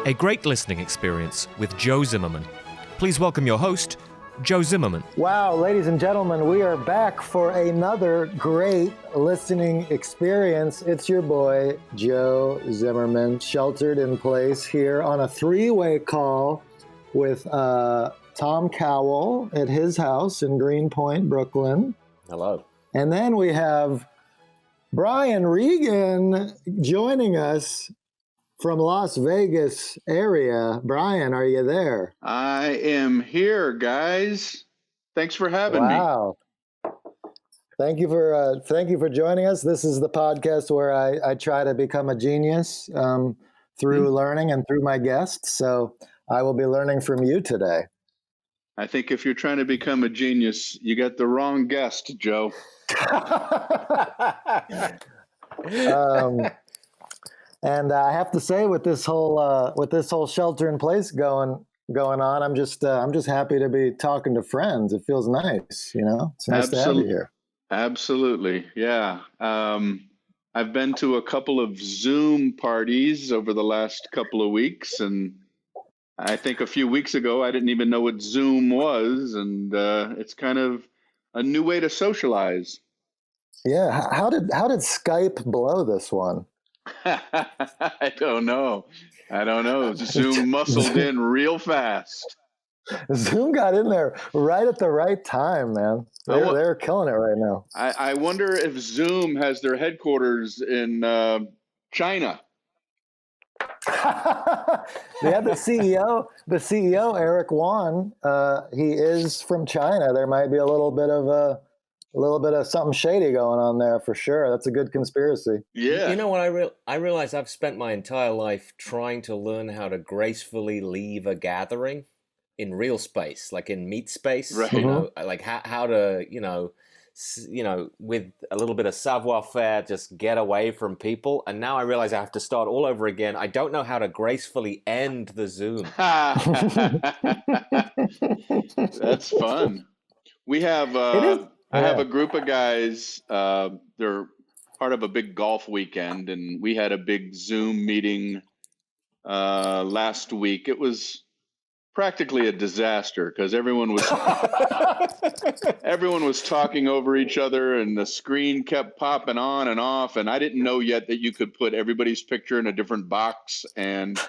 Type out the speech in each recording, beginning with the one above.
A great listening experience with Joe Zimmerman. Please welcome your host, Joe Zimmerman. Wow, ladies and gentlemen, we are back for another great listening experience. It's your boy, Joe Zimmerman, sheltered in place here on a three-way call with Tom Cowell at his house in Greenpoint, Brooklyn. Hello. And then we have Brian Regan joining us from Las Vegas area. Brian, are you there? I am here, guys. Thanks for having me. Wow. Thank you for joining us. This is the podcast where I try to become a genius through learning and through my guests. So I will be learning from you today. I think if you're trying to become a genius, you got the wrong guest, Joe. And I have to say, with this whole shelter in place going on, I'm just happy to be talking to friends. It feels nice, It's nice to have you here. Absolutely, yeah. I've been to a couple of Zoom parties over the last couple of weeks, and I think a few weeks ago I didn't even know what Zoom was, and it's kind of a new way to socialize. Yeah, how did Skype blow this one? I don't know. Zoom muscled in real fast. Zoom got in there right at the right time, man. They're killing it right now. I wonder if Zoom has their headquarters in China. They have the CEO, Eric Wan. He is from China. There might be a little bit of something shady going on there for sure. That's a good conspiracy. Yeah. You know what I realize I've spent my entire life trying to learn how to gracefully leave a gathering in real space, like in meat space, right. Like how to, with a little bit of savoir-faire, just get away from people. And now I realize I have to start all over again. I don't know how to gracefully end the Zoom. That's fun. We have... I have a group of guys, they're part of a big golf weekend, and we had a big Zoom meeting last week. It was practically a disaster because everyone was talking over each other, and the screen kept popping on and off, and I didn't know yet that you could put everybody's picture in a different box, and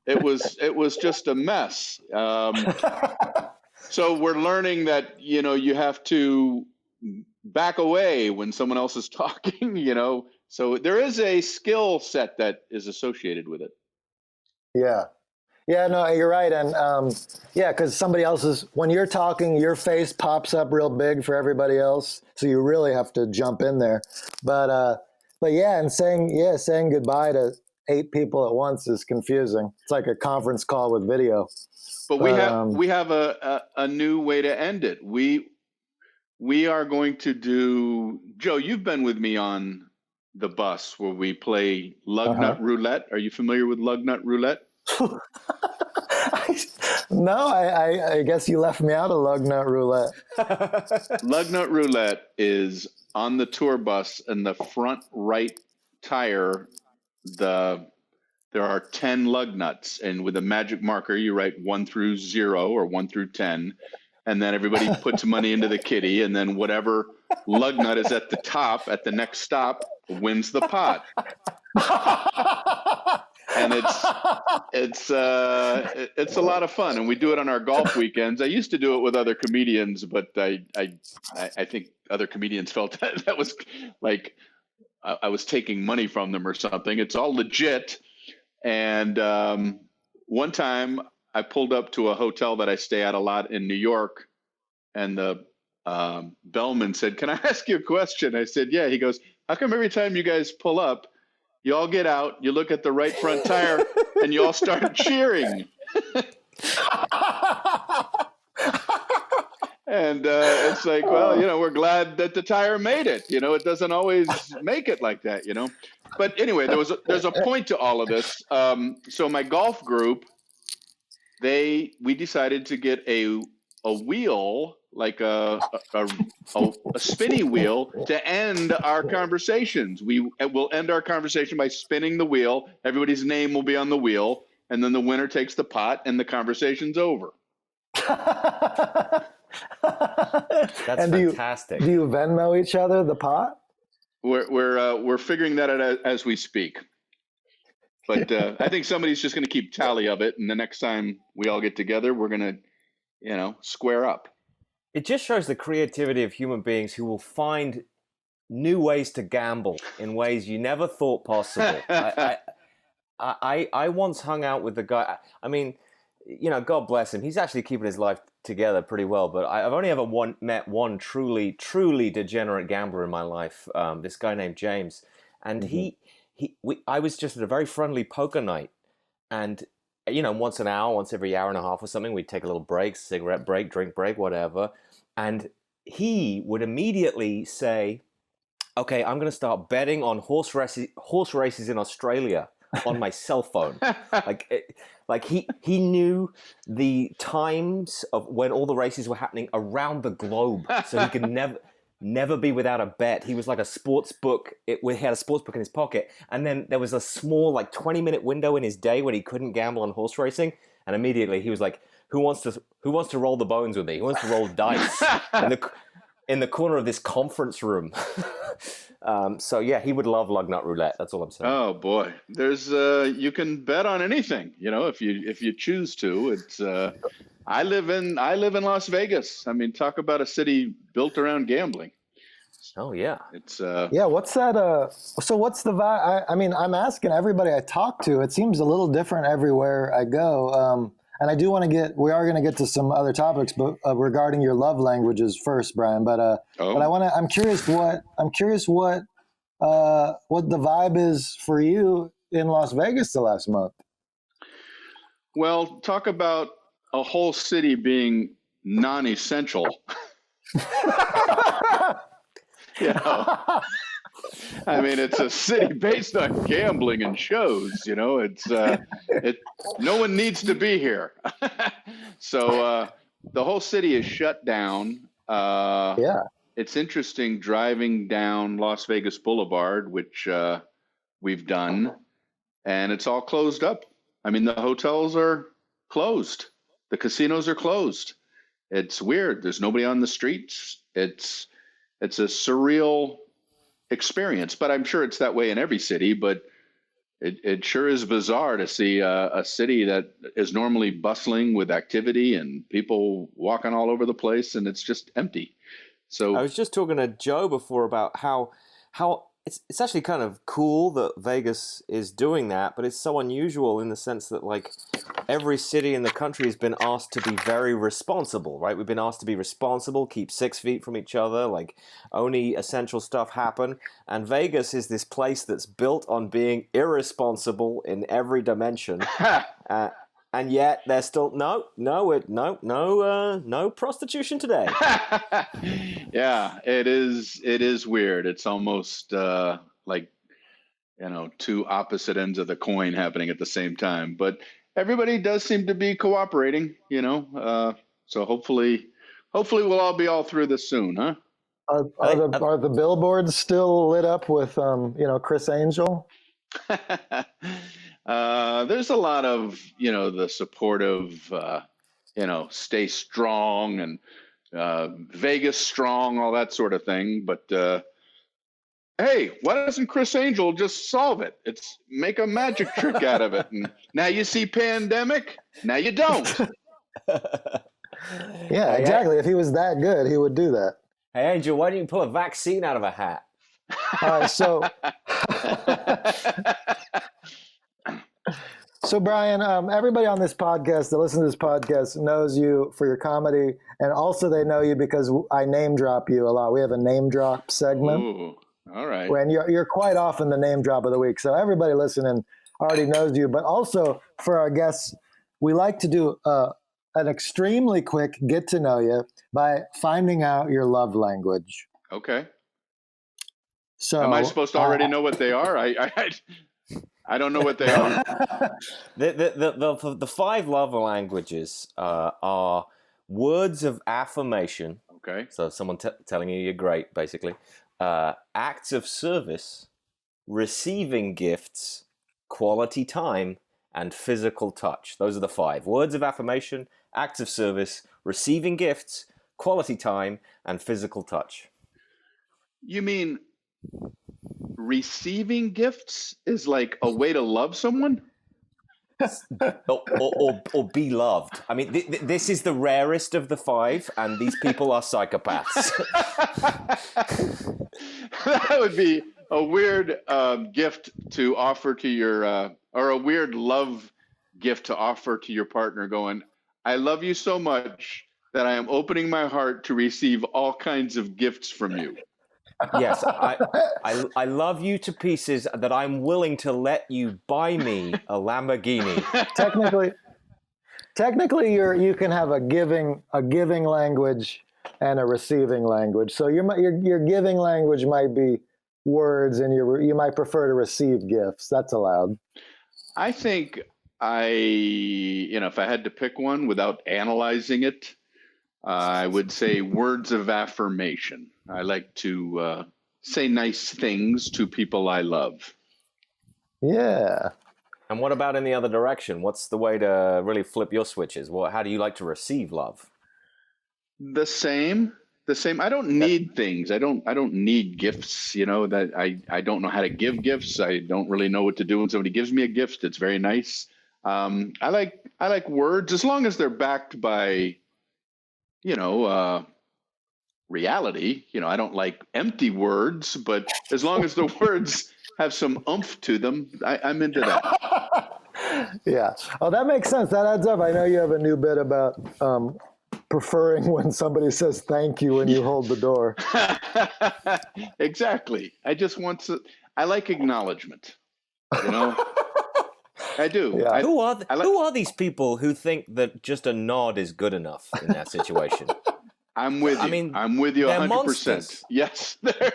it was just a mess. So we're learning that, you have to back away when someone else is talking, so there is a skill set that is associated with it. Yeah, no, you're right. And because somebody else's, when you're talking, your face pops up real big for everybody else, so you really have to jump in there. But yeah, and saying goodbye to 8 people at once is confusing. It's like a conference call with video. But we have a new way to end it. We are going to do, Joe, you've been with me on the bus where we play lugnut roulette. Are you familiar with lugnut roulette? No, I guess you left me out of lugnut roulette. Lugnut roulette is on the tour bus, and the front right tire, there are 10 lug nuts, and with a magic marker, you write 1 through 0 or 1 through 10. And then everybody puts money into the kitty, and then whatever lug nut is at the top at the next stop wins the pot. And it's a lot of fun, and we do it on our golf weekends. I used to do it with other comedians, but I think other comedians felt that was like I was taking money from them or something. It's all legit. And one time I pulled up to a hotel that I stay at a lot in New York, and the bellman said, "Can I ask you a question?" I said, "Yeah." He goes, "How come every time you guys pull up, you all get out, you look at the right front tire, and you all start cheering?" And it's like, well, we're glad that the tire made it. It doesn't always make it like that, But anyway, there's a point to all of this. So my golf group, we decided to get a wheel, like a spinny wheel, to end our conversations. We'll end our conversation by spinning the wheel. Everybody's name will be on the wheel, and then the winner takes the pot, and the conversation's over. That's And fantastic. Do you Venmo each other the pot? We're figuring that out as we speak. But I think somebody's just going to keep tally of it, and the next time we all get together, we're going to, square up. It just shows the creativity of human beings who will find new ways to gamble in ways you never thought possible. I once hung out with the guy. I mean, God bless him. He's actually keeping his life together pretty well. But I've only ever met one truly degenerate gambler in my life. This guy named James, and I was just at a very friendly poker night, and once every hour and a half or something, we'd take a little break, cigarette break, drink break, whatever, and he would immediately say, "Okay, I'm going to start betting on horse races in Australia on my cell phone." Like he knew the times of when all the races were happening around the globe, so he could never be without a bet. He was like a sports book. He had a sports book in his pocket, and then there was a small 20-minute window in his day when he couldn't gamble on horse racing, and immediately he was like, "Who wants to roll the bones with me? Who wants to roll dice?" in the corner of this conference room. So yeah, he would love lugnut roulette. That's all I'm saying. Oh boy, there's you can bet on anything, if you choose to. It's I live in Las Vegas. I mean, talk about a city built around gambling. Oh yeah, it's yeah. What's that? So what's the vibe? I mean, I'm asking everybody I talk to. It seems a little different everywhere I go. And I do want to we are going to get to some other topics, but regarding your love languages first, Brian. But I'm curious what the vibe is for you in Las Vegas the last month. Well, talk about a whole city being non-essential. I mean, it's a city based on gambling and shows. It's no one needs to be here. So the whole city is shut down. It's interesting driving down Las Vegas Boulevard, which we've done, and it's all closed up. I mean, the hotels are closed. The casinos are closed. It's weird. There's nobody on the streets. It's a surreal experience, but I'm sure it's that way in every city. But it sure is bizarre to see a city that is normally bustling with activity and people walking all over the place, and it's just empty. So I was just talking to Joe before about how it's actually kind of cool that Vegas is doing that, but it's so unusual in the sense that every city in the country has been asked to be very responsible, right? We've been asked to be responsible, keep 6 feet from each other, only essential stuff happen. And Vegas is this place that's built on being irresponsible in every dimension. And yet there's still no prostitution today. Yeah, it is weird. It's almost two opposite ends of the coin happening at the same time. But everybody does seem to be cooperating, so hopefully we'll all be all through this soon, huh? Are the billboards still lit up with Chris Angel? There's a lot of the supportive stay strong and Vegas strong, all that sort of thing. But hey, why doesn't Chris Angel just solve it? It's make a magic trick out of it. And now you see pandemic, now you don't. Yeah, exactly. If he was that good, he would do that. Hey, Angel, why don't you pull a vaccine out of a hat? All right, so Brian, everybody on this podcast that listens to this podcast knows you for your comedy, and also they know you because I name drop you a lot. We have a name drop segment. Ooh, all right. When you're quite often the name drop of the week, so everybody listening already knows you. But also for our guests, we like to do an extremely quick get to know you by finding out your love language. Okay. So am I supposed to already know what they are? I don't know what they are. The 5 love languages are words of affirmation. Okay. So someone telling you you're great, basically. Acts of service, receiving gifts, quality time, and physical touch. Those are the 5. Words of affirmation, acts of service, receiving gifts, quality time, and physical touch. You mean receiving gifts is like a way to love someone? Or be loved. I mean, this is the rarest of the 5, and these people are psychopaths. That would be a weird gift to offer to your, or a weird love gift to offer to your partner, going, I love you so much that I am opening my heart to receive all kinds of gifts from you. Yes, I love you to pieces that I'm willing to let you buy me a Lamborghini. Technically, you can have a giving language and a receiving language. So your giving language might be words, and you might prefer to receive gifts. That's allowed. I think if I had to pick one without analyzing it, I would say words of affirmation. I like to say nice things to people I love. Yeah. And what about in the other direction? What's the way to really flip your switches? How do you like to receive love? The same. I don't need things. I don't need gifts. That I don't know how to give gifts. I don't really know what to do when somebody gives me a gift. It's very nice. I like words as long as they're backed by, reality. I don't like empty words, but as long as the words have some oomph to them, I'm into that. Yeah. Oh, that makes sense. That adds up. I know you have a new bit about preferring when somebody says thank you when you hold the door. Exactly. I like acknowledgement. I do. Yeah. Who are these people who think that just a nod is good enough in that situation? I'm with you. I mean, I'm with you 100%. Monsters. Yes, they're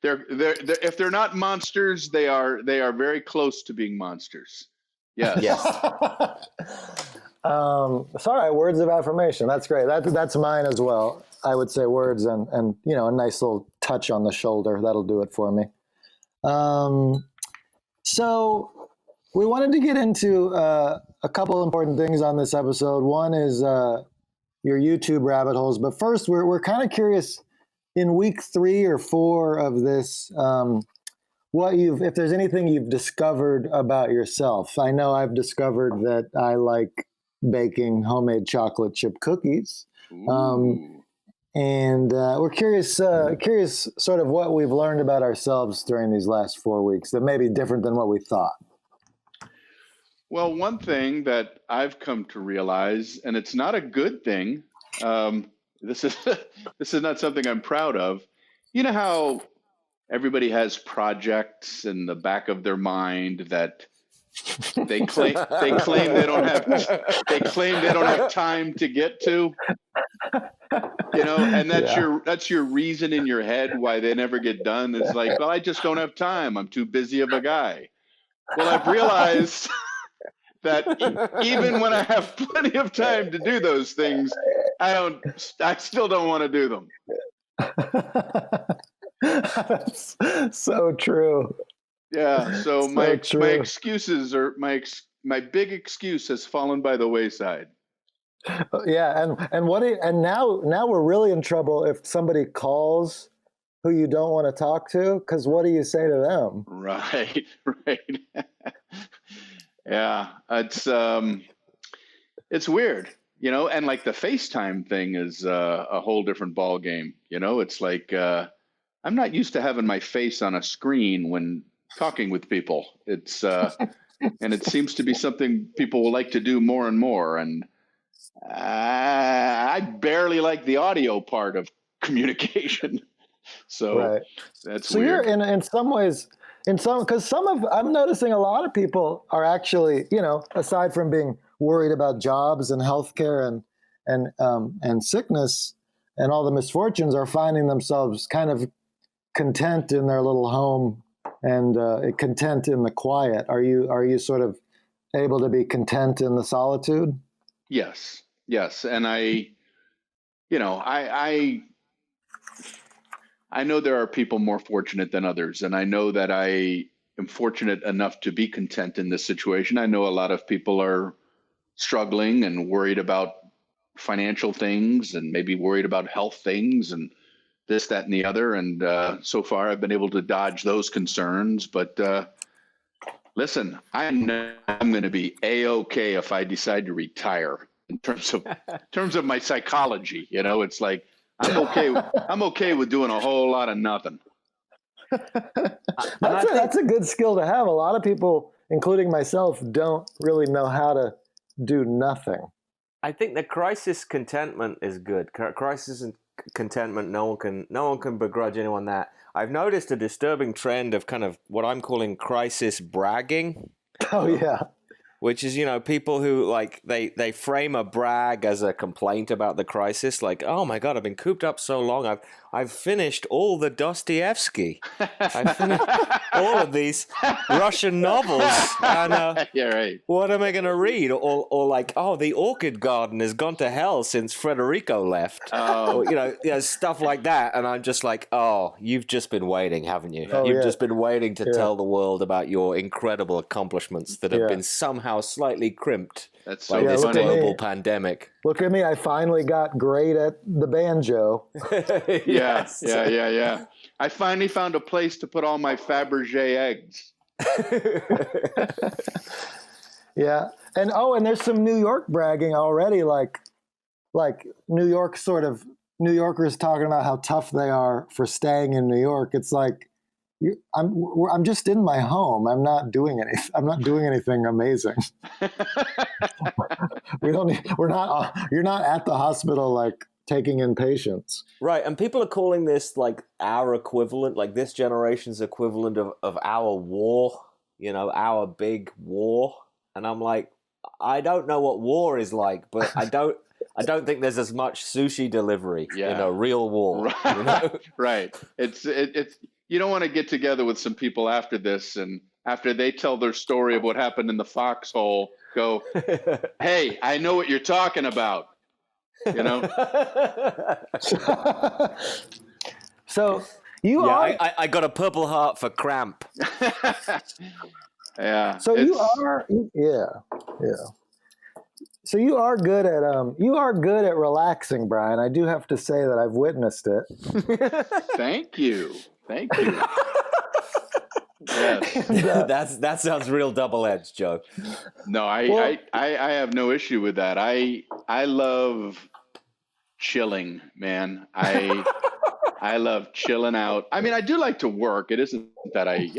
if they're not monsters, they are very close to being monsters. Yes. Yes. Sorry, words of affirmation. That's great. That's mine as well. I would say words and a nice little touch on the shoulder. That'll do it for me. So we wanted to get into a couple important things on this episode. One is your YouTube rabbit holes. But first, we're kind of curious, in week 3 or 4 of this, if there's anything you've discovered about yourself. I know I've discovered that I like baking homemade chocolate chip cookies. And we're curious sort of what we've learned about ourselves during these last 4 weeks that may be different than what we thought. Well, one thing that I've come to realize, and it's not a good thing, this is not something I'm proud of. You know how everybody has projects in the back of their mind that they claim they don't have time to get to, and that's your reason in your head why they never get done. It's like, well, I just don't have time. I'm too busy of a guy. Well, I've realized that even when I have plenty of time to do those things, I still don't want to do them. That's so true. Yeah. So my excuses are my big excuse has fallen by the wayside. Yeah, and now we're really in trouble if somebody calls who you don't want to talk to, because what do you say to them? Right. Yeah, it's weird, and like the FaceTime thing is a whole different ball game. It's like I'm not used to having my face on a screen when talking with people. It's and it seems to be something people will like to do more and more. And I barely like the audio part of communication. So right. That's so weird. You're in some ways. Because I'm noticing a lot of people are actually, aside from being worried about jobs and healthcare and sickness and all the misfortunes, are finding themselves kind of content in their little home and content in the quiet. Are you sort of able to be content in the solitude? Yes, and I know there are people more fortunate than others, and I know that I am fortunate enough to be content in this situation. I know a lot of people are struggling and worried about financial things and maybe worried about health things and this, that, and the other. And so far, I've been able to dodge those concerns. But listen, I'm going to be A-okay if I decide to retire. In terms of my psychology, it's like I'm okay with doing a whole lot of nothing. That's a good skill to have. A lot of people, including myself, don't really know how to do nothing. I think the crisis contentment is good. Crisis and contentment, no one can begrudge anyone that. I've noticed a disturbing trend of kind of what I'm calling crisis bragging. Oh yeah. Which is, people who like they frame a brag as a complaint about the crisis, like, oh my God, I've been cooped up so long. I've finished all the Dostoevsky. I've finished all of these Russian novels. And yeah, right. What am I going to read? Or like, oh, the orchid garden has gone to hell since Federico left. Oh. Or, stuff like that. And I'm just like, oh, you've just been waiting, haven't you? Oh, You've yeah. just been waiting to tell the world about your incredible accomplishments that have been somehow slightly crimped That's by so this funny. global pandemic. Look at me. I finally got great at the banjo. Yes. Yeah. I finally found a place to put all my Fabergé eggs. Yeah. And there's some New York bragging already, like New Yorkers talking about how tough they are for staying in New York. It's like, I'm just in my home. I'm not doing anything amazing. You're not at the hospital like taking in patients. Right, and people are calling this like our equivalent, like this generation's equivalent of our war, our big war. And I'm like, I don't know what war is like, but I don't think there's as much sushi delivery in a real war. Right. Right. It's you don't want to get together with some people after this, and after they tell their story of what happened in the foxhole, go, hey, I know what you're talking about. So you are. I got a Purple Heart for cramp. Yeah. So you are. Yeah. So you are good at relaxing, Brian. I do have to say that I've witnessed it. Thank you. Yes. That sounds real double-edged, Joe. No, I have no issue with that. I love chilling, man. I love chilling out. I mean, I do like to work. It isn't that I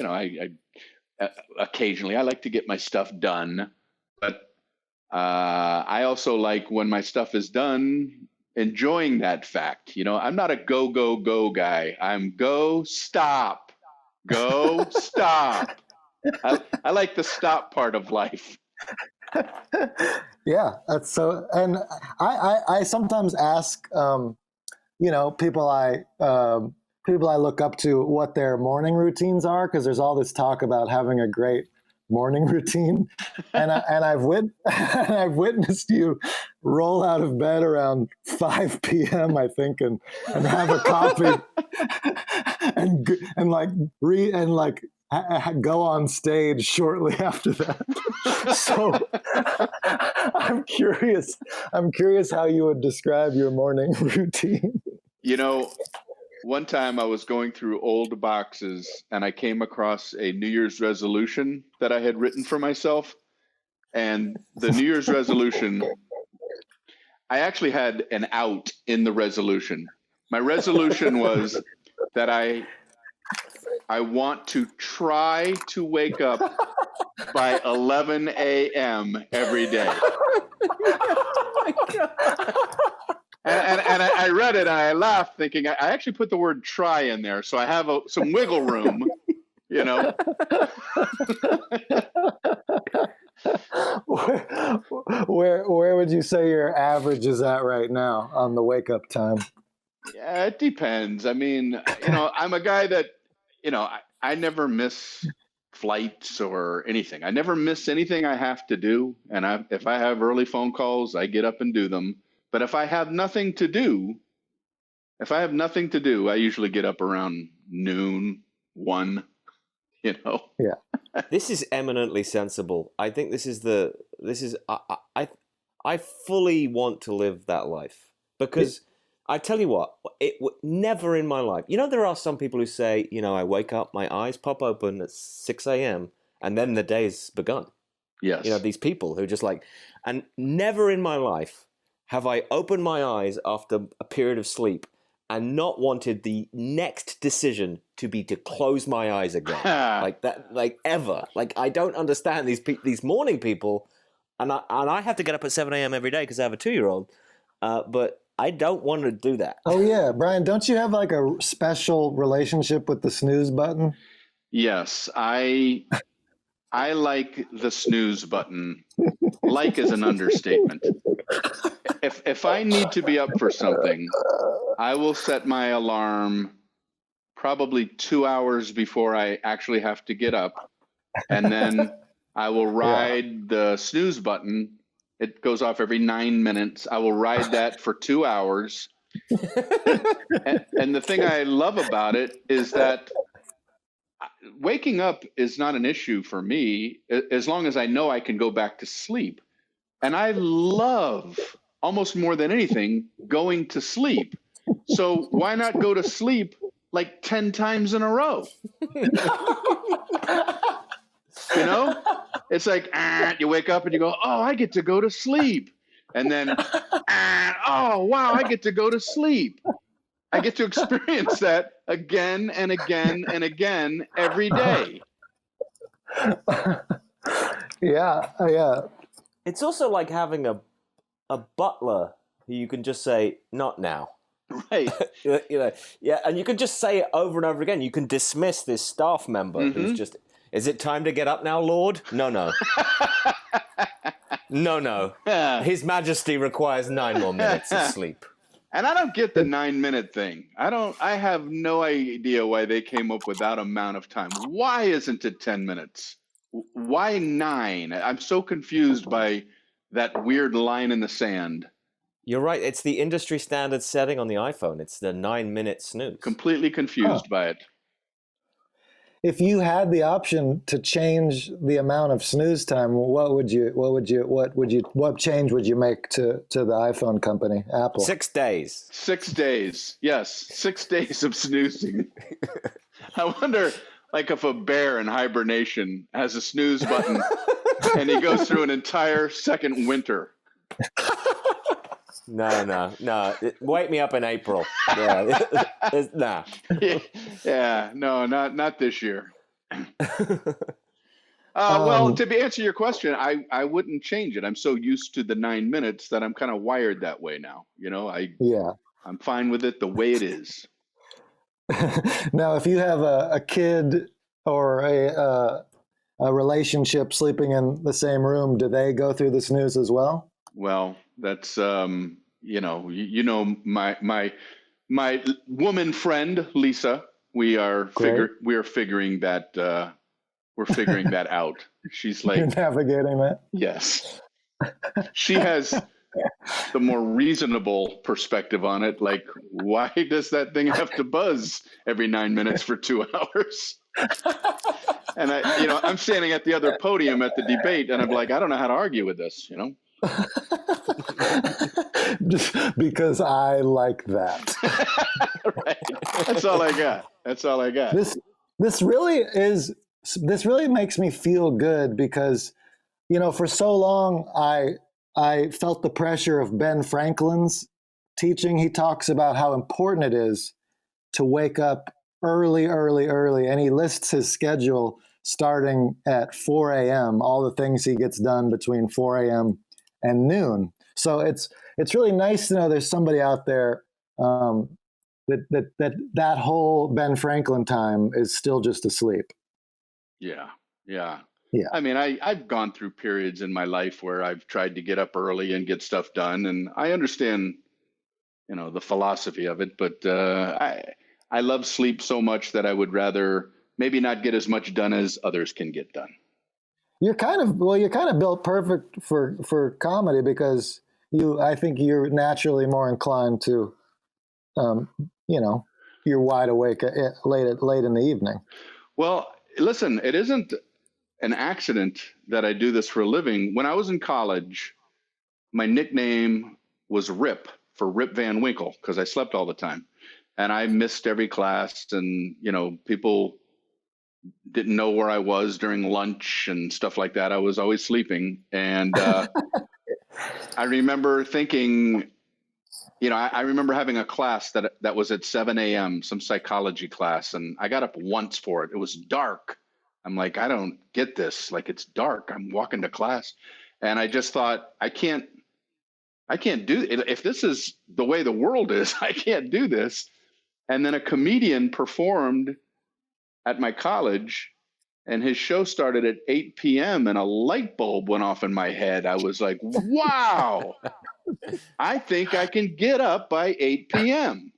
occasionally I like to get my stuff done, but I also like when my stuff is done, enjoying that fact. I'm not a go guy. I'm go stop. I like the stop part of life. Yeah, that's so. And I sometimes ask, people I look up to what their morning routines are, because there's all this talk about having a great morning routine, and I've witnessed you roll out of bed around 5 p.m. I think, and have a coffee, and go on stage shortly after that. So I'm curious how you would describe your morning routine. One time I was going through old boxes and I came across a New Year's resolution that I had written for myself. And the New Year's resolution, I actually had an out in the resolution. My resolution was that I want to try to wake up by 11 a.m. every day. Oh my God. And I read it and I laughed, thinking I actually put the word "try" in there, so I have some wiggle room, Where would you say your average is at right now on the wake up time? Yeah, it depends. I mean, I'm a guy that, I never miss flights or anything. I never miss anything I have to do, and if I have early phone calls, I get up and do them. But if I have nothing to do, I usually get up around noon, 1, Yeah. This is eminently sensible. I think I fully want to live that life, because I tell you what, never in my life. There are some people who say, I wake up, my eyes pop open at 6 a.m. and then the day's begun. Yes. These people who just and never in my life have I opened my eyes after a period of sleep and not wanted the next decision to be to close my eyes again. Like that, ever. I don't understand these morning people, and I have to get up at 7 a.m. every day because I have a 2-year-old, but I don't want to do that. Oh yeah, Brian, don't you have a special relationship with the snooze button? Yes, I like the snooze button. Like is an understatement. If I need to be up for something, I will set my alarm probably 2 hours before I actually have to get up. And then I will ride the snooze button. It goes off every 9 minutes. I will ride that for 2 hours. And the thing I love about it is that waking up is not an issue for me as long as I know I can go back to sleep. And I love, almost more than anything, going to sleep. So why not go to sleep 10 times in a row? It's you wake up and you go, oh, I get to go to sleep. And then, oh, wow, I get to go to sleep. I get to experience that again and again and again every day. Yeah. It's also like having a butler who you can just say, not now. Right. Yeah, and you can just say it over and over again. You can dismiss this staff member who's just, is it time to get up now, Lord? No. No. His Majesty requires 9 more minutes of sleep. And I don't get the 9-minute thing. I have no idea why they came up with that amount of time. Why isn't it 10 minutes? Why 9? I'm so confused by that weird line in the sand. You're right. It's the industry standard setting on the iPhone. It's the 9-minute snooze. Completely confused by it. If you had the option to change the amount of snooze time, what change would you make to the iPhone company, Apple? 6 days. 6 days. Yes. 6 days of snoozing. I wonder, if a bear in hibernation has a snooze button and he goes through an entire second winter. No. Wake me up in April. Yeah. Nah. Yeah. No, not this year. Well, to answer your question, I wouldn't change it. I'm so used to the 9 minutes that I'm kind of wired that way now. I'm fine with it the way it is. Now, if you have a kid or a relationship sleeping in the same room, do they go through the snooze as well? Well, that's my woman friend Lisa. We are figuring that we're figuring that out. She's You're navigating that. Yes. She has the more reasonable perspective on it. Why does that thing have to buzz every 9 minutes for 2 hours? And I'm standing at the other podium at the debate, and I'm like, I don't know how to argue with this. Just because I like that. Right. That's all I got. This really makes me feel good because, for so long I felt the pressure of Ben Franklin's teaching. He talks about how important it is to wake up early, and he lists his schedule starting at 4 a.m., all the things he gets done between 4 a.m. and noon. So it's really nice to know there's somebody out there that whole Ben Franklin time is still just asleep. Yeah. I mean, I've gone through periods in my life where I've tried to get up early and get stuff done, and I understand, the philosophy of it. But I love sleep so much that I would rather maybe not get as much done as others can get done. You're kind of built perfect for comedy because I think you're naturally more inclined to, you're wide awake late in the evening. Well, listen, it isn't an accident that I do this for a living. When I was in college, my nickname was Rip, for Rip Van Winkle, because I slept all the time. And I missed every class, and, people didn't know where I was during lunch and stuff like that. I was always sleeping. And I remember thinking, I remember having a class that was at 7 a.m., some psychology class, and I got up once for it. It was dark. I'm like, I don't get this. Like, it's dark. I'm walking to class. And I just thought, I can't do it. If this is the way the world is, I can't do this. And then a comedian performed at my college, and his show started at 8 p.m. and a light bulb went off in my head. I was like, wow, I think I can get up by 8 p.m.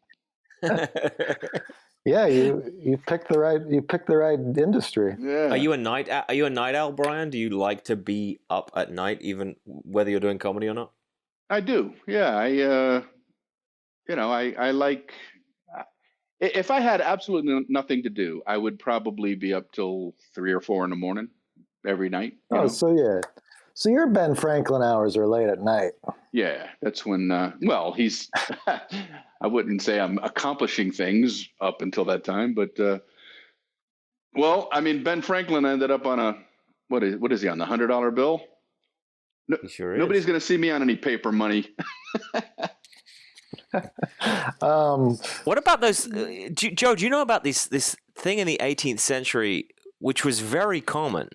Yeah, you picked the right industry. Yeah. Are you a night owl, Brian? Do you like to be up at night, even whether you're doing comedy or not? I do. Yeah. I like, if I had absolutely nothing to do, I would probably be up till 3 or 4 in the morning every night. So your Ben Franklin hours are late at night. Yeah, that's when, he's, I wouldn't say I'm accomplishing things up until that time, but, Ben Franklin ended up on what is he on, the $100 bill? No, He sure is. Nobody's going to see me on any paper money. What about those, Joe? Do you know about this thing in the 18th century, which was very common,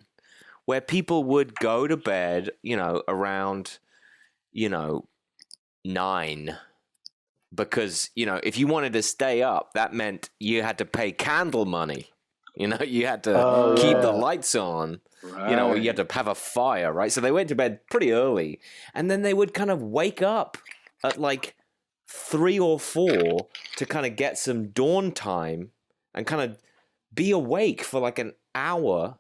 where people would go to bed, around, 9, because if you wanted to stay up, that meant you had to pay candle money. You had to keep the lights on. Right. You had to have a fire, right? So they went to bed pretty early, and then they would kind of wake up at like 3 or 4 to kind of get some dawn time and kind of be awake for like an hour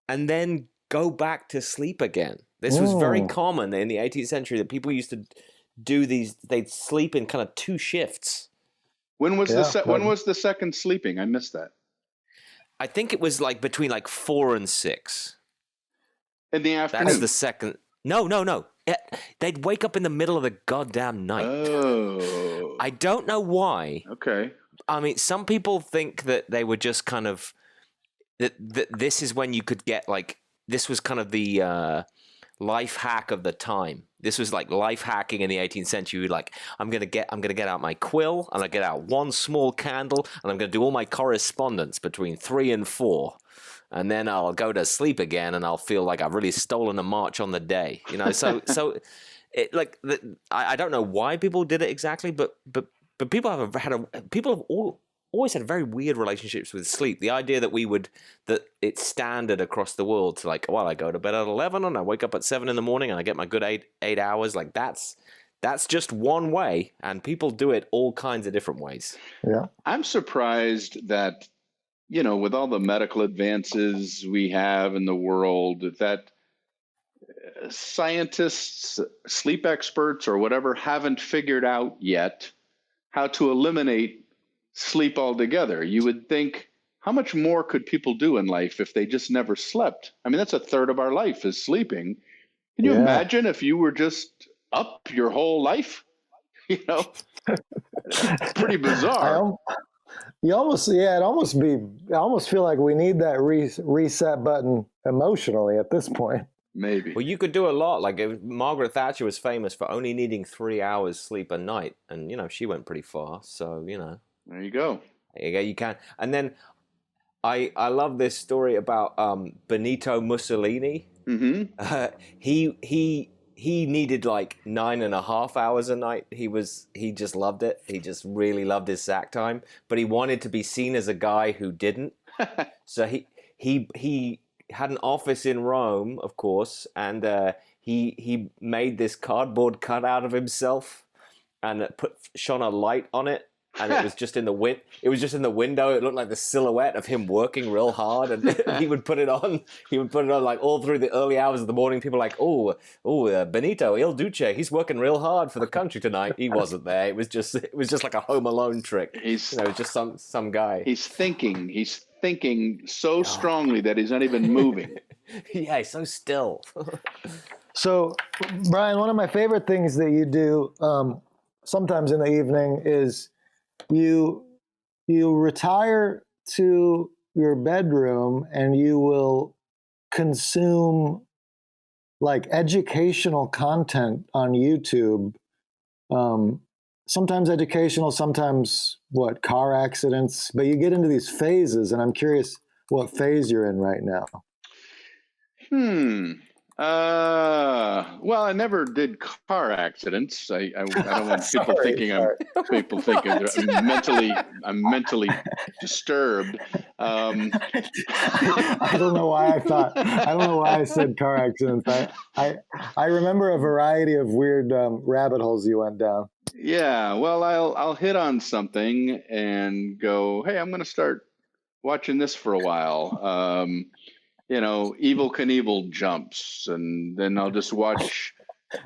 and then go back to sleep again. This was very common in the 18th century, that people used to do these. They'd sleep in kind of 2 shifts. When was the second sleeping? I missed that. I think it was like between like 4 and 6. In the afternoon. That's the second. No. They'd wake up in the middle of the goddamn night. Oh. I don't know why. Okay. I mean, some people think that they were just kind of that this is when you could get like, this was kind of the life hack of the time. This was like life hacking in the 18th century. Like, I'm gonna get out my quill, and I get out one small candle, and I'm gonna do all my correspondence between 3 and 4. And then I'll go to sleep again, and I'll feel like I've really stolen a march on the day. So it, like, I don't know why people did it exactly, but people have always had very weird relationships with sleep. The idea that it's standard across the world to like, well, I go to bed at 11 and I wake up at 7 in the morning and I get my good 8 hours. Like that's just one way, and people do it all kinds of different ways. Yeah, I'm surprised that, with all the medical advances we have in the world, that scientists, sleep experts, or whatever, haven't figured out yet how to eliminate sleep altogether. You would think, how much more could people do in life if they just never slept? I mean, that's 1/3 of our life is sleeping. Can you imagine if you were just up your whole life? Pretty bizarre. I almost feel like we need that reset button emotionally at this point. Maybe. Well, you could do a lot. Like Margaret Thatcher was famous for only needing 3 hours sleep a night, and she went pretty far. So There you go. You can. And then I love this story about Benito Mussolini. Mm-hmm. He needed like 9.5 hours a night. He just loved it. He just really loved his sack time, but he wanted to be seen as a guy who didn't. So he had an office in Rome, of course, and he made this cardboard cutout of himself and shone a light on it. And it was just in the window. It looked like the silhouette of him working real hard, and he would put it on. He would put it on like all through the early hours of the morning. People were like, Benito Il Duce, he's working real hard for the country tonight. He wasn't there. It was just like a Home Alone trick. He's just some guy. He's thinking thinking so strongly that he's not even moving. Yeah, he's so still. So, Brian, one of my favorite things that you do sometimes in the evening is you retire to your bedroom and you will consume like educational content on YouTube. Sometimes educational, sometimes car accidents, but you get into these phases, and I'm curious what phase you're in right now. Well, I never did car accidents. I don't want people thinking I'm mentally disturbed. I don't know why I said car accidents. I remember a variety of weird rabbit holes you went down. Yeah, well, I'll hit on something and go, hey, I'm going to start watching this for a while. Evel Knievel jumps, and then I'll just watch,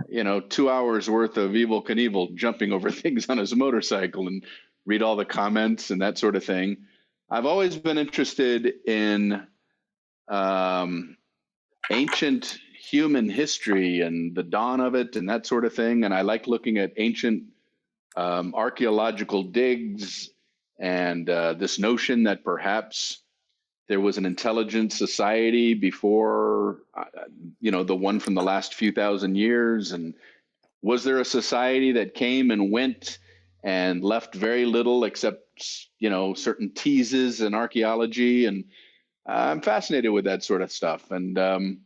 2 hours worth of Evel Knievel jumping over things on his motorcycle and read all the comments and that sort of thing. I've always been interested in ancient human history and the dawn of it and that sort of thing. And I like looking at ancient archaeological digs and this notion that perhaps there was an intelligent society before, the one from the last few thousand years. And was there a society that came and went and left very little except, certain teases in archaeology? And I'm fascinated with that sort of stuff. And I'm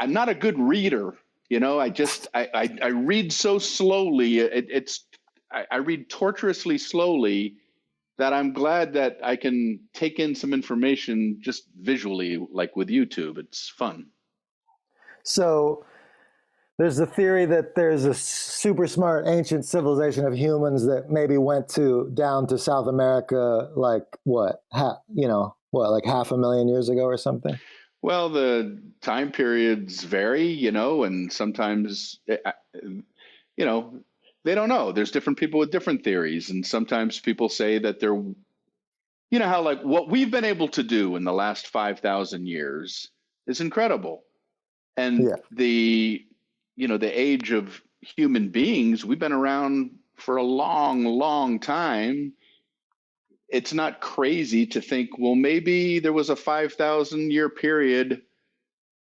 not a good reader. I read so slowly. I read torturously slowly that I'm glad that I can take in some information just visually, like with YouTube. It's fun. So there's the theory that there's a super smart ancient civilization of humans that maybe went down to South America, like like 500,000 years ago or something. Well, the time periods vary, and sometimes, they don't know. There's different people with different theories. And sometimes people say that they're, how like what we've been able to do in the last 5,000 years is incredible. And the age of human beings, we've been around for a long, long time. It's not crazy to think, well, maybe there was a 5,000 year period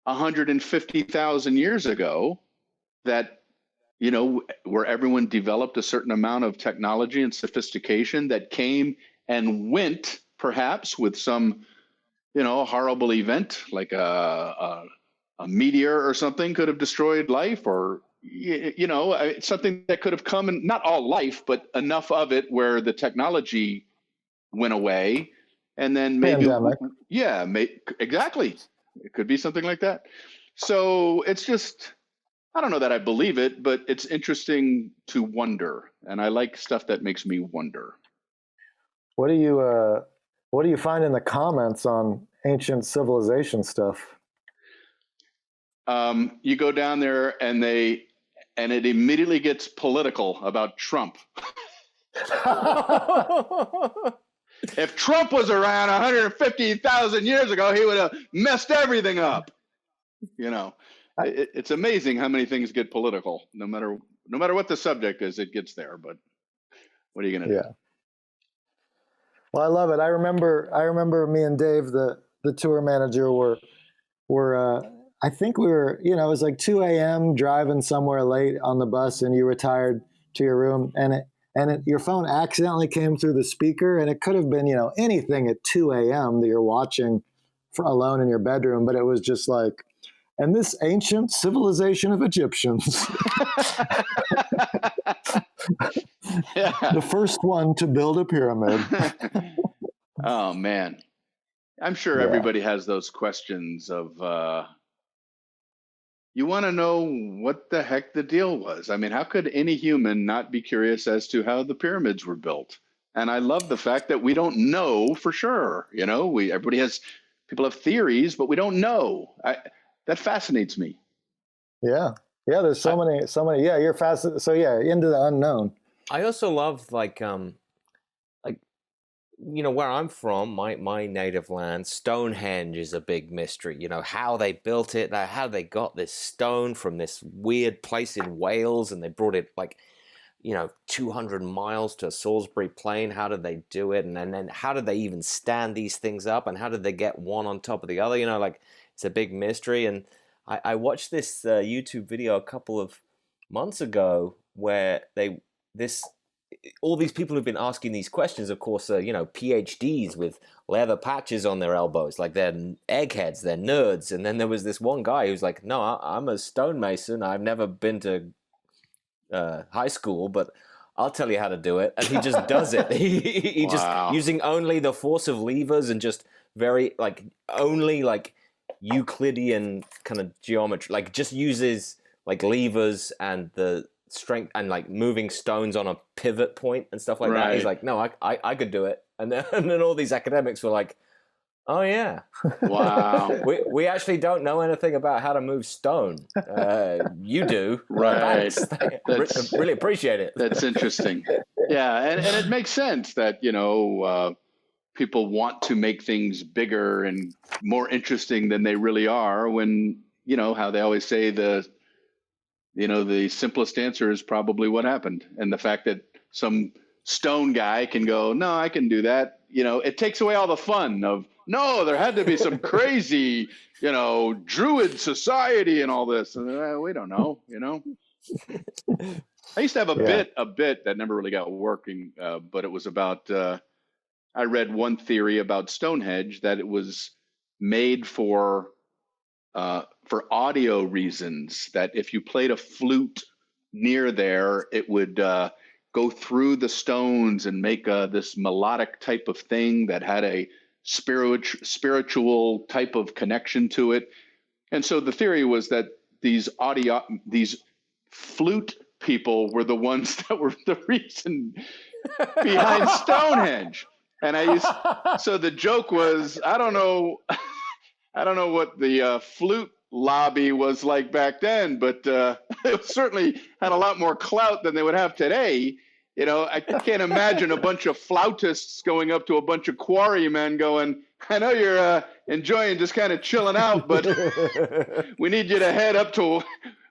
150,000 years ago that, where everyone developed a certain amount of technology and sophistication that came and went, perhaps with some, horrible event like a meteor or something could have destroyed life, or something that could have come, and not all life, but enough of it where the technology went away, and then maybe exactly, it could be something like that. So it's just, I don't know that I believe it, but it's interesting to wonder, and I like stuff that makes me wonder. What do you find in the comments on ancient civilization stuff? You go down there and it immediately gets political about Trump. If Trump was around 150,000 years ago, he would have messed everything up. It's amazing how many things get political. No matter what the subject is, it gets there. But what are you going to do? Well, I love it. I remember me and Dave, the tour manager, were I think we were, it was like 2 a.m. driving somewhere late on the bus, and you retired to your room, and your phone accidentally came through the speaker, and it could have been, anything at 2 a.m. that you're watching alone in your bedroom, but it was just like, and this ancient civilization of Egyptians. The first one to build a pyramid. Oh, man. I'm sure everybody has those questions of, you want to know what the heck the deal was. I mean, how could any human not be curious as to how the pyramids were built? And I love the fact that we don't know for sure. People have theories, but we don't know. That fascinates me. Yeah. There's so many. Yeah, you're fascinated. So into the unknown. I also love like where I'm from, my native land, Stonehenge is a big mystery. How they built it, how they got this stone from this weird place in Wales, and they brought it 200 miles to Salisbury Plain. How did they do it? And then how did they even stand these things up? And how did they get one on top of the other? It's a big mystery. And I watched this YouTube video a couple of months ago where all these people who've been asking these questions, of course, PhDs with leather patches on their elbows, like they're eggheads, they're nerds. And then there was this one guy who's like, no, I'm a stonemason. I've never been to high school, but I'll tell you how to do it. And he just does it. He Wow. just using only the force of levers and just very only Euclidean kind of geometry, just uses levers and the strength and moving stones on a pivot point and stuff like that. He's Right. like, no, I could do it. And then all these academics were like, oh yeah, Wow. we actually don't know anything about how to move stone. You do. Right. Thanks. Really appreciate it. That's interesting. Yeah, and it makes sense that people want to make things bigger and more interesting than they really are. When how they always say the simplest answer is probably what happened, and the fact that some stone guy can go, no, I can do that. It takes away all the fun of, no, there had to be some crazy, druid society and all this. And we don't know, I used to have a bit that never really got working, but it was about, I read one theory about Stonehenge that it was made for audio reasons, that if you played a flute near there, it would go through the stones and make this melodic type of thing that had a spiritual type of connection to it. And so the theory was that these flute people were the ones that were the reason behind Stonehenge. And so the joke was, I don't know what the flute lobby was like back then, but it certainly had a lot more clout than they would have today. I can't imagine a bunch of flautists going up to a bunch of quarrymen going, I know you're enjoying just kind of chilling out, but we need you to head up to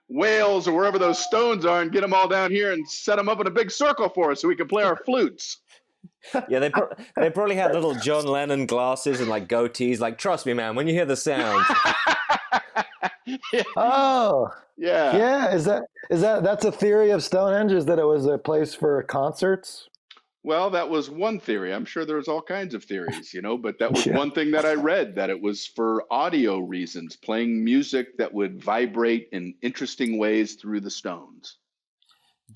Wales or wherever those stones are and get them all down here and set them up in a big circle for us so we can play our flutes. Yeah, they probably had little John Lennon glasses and goatees. Trust me, man, when you hear the sound. Yeah. Oh, Yeah. yeah. That's a theory of Stonehenge? Is that it was a place for concerts? Well, that was one theory. I'm sure there's all kinds of theories, but that was one thing that I read, that it was for audio reasons, playing music that would vibrate in interesting ways through the stones.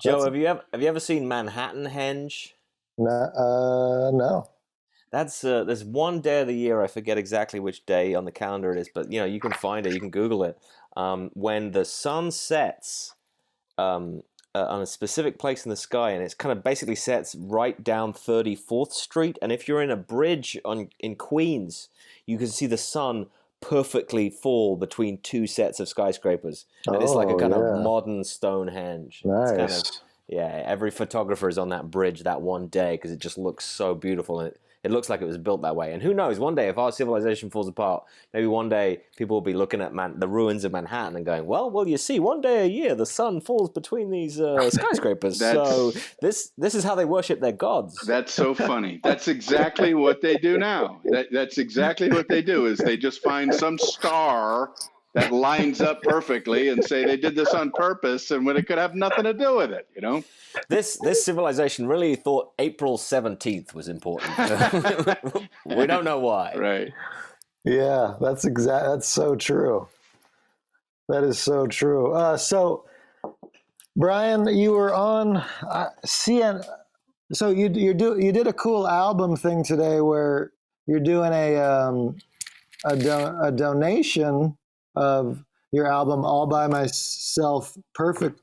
Joe, have you ever seen Manhattan Henge? No. That's there's one day of the year, I forget exactly which day on the calendar it is, but you can find it, you can Google it. When the sun sets on a specific place in the sky, and it's kind of basically sets right down 34th Street, and if you're in a bridge in Queens, you can see the sun perfectly fall between two sets of skyscrapers, and it's like a kind of modern Stonehenge. Nice. It's kind of, every photographer is on that bridge that one day because it just looks so beautiful, and it looks like it was built that way. And who knows, one day if our civilization falls apart, maybe one day people will be looking at the ruins of Manhattan and going, well, you see, one day a year the sun falls between these skyscrapers. So this is how they worship their gods. That's so funny. That's exactly what they do now. That's exactly what they do, is they just find some star that lines up perfectly and say they did this on purpose, and when it could have nothing to do with it, This civilization really thought April 17th was important. We don't know why. Right. Yeah, that's so true. That is so true. So, Brian, you were on CN. So you did a cool album thing today where you're doing a donation of your album All by Myself Perfect.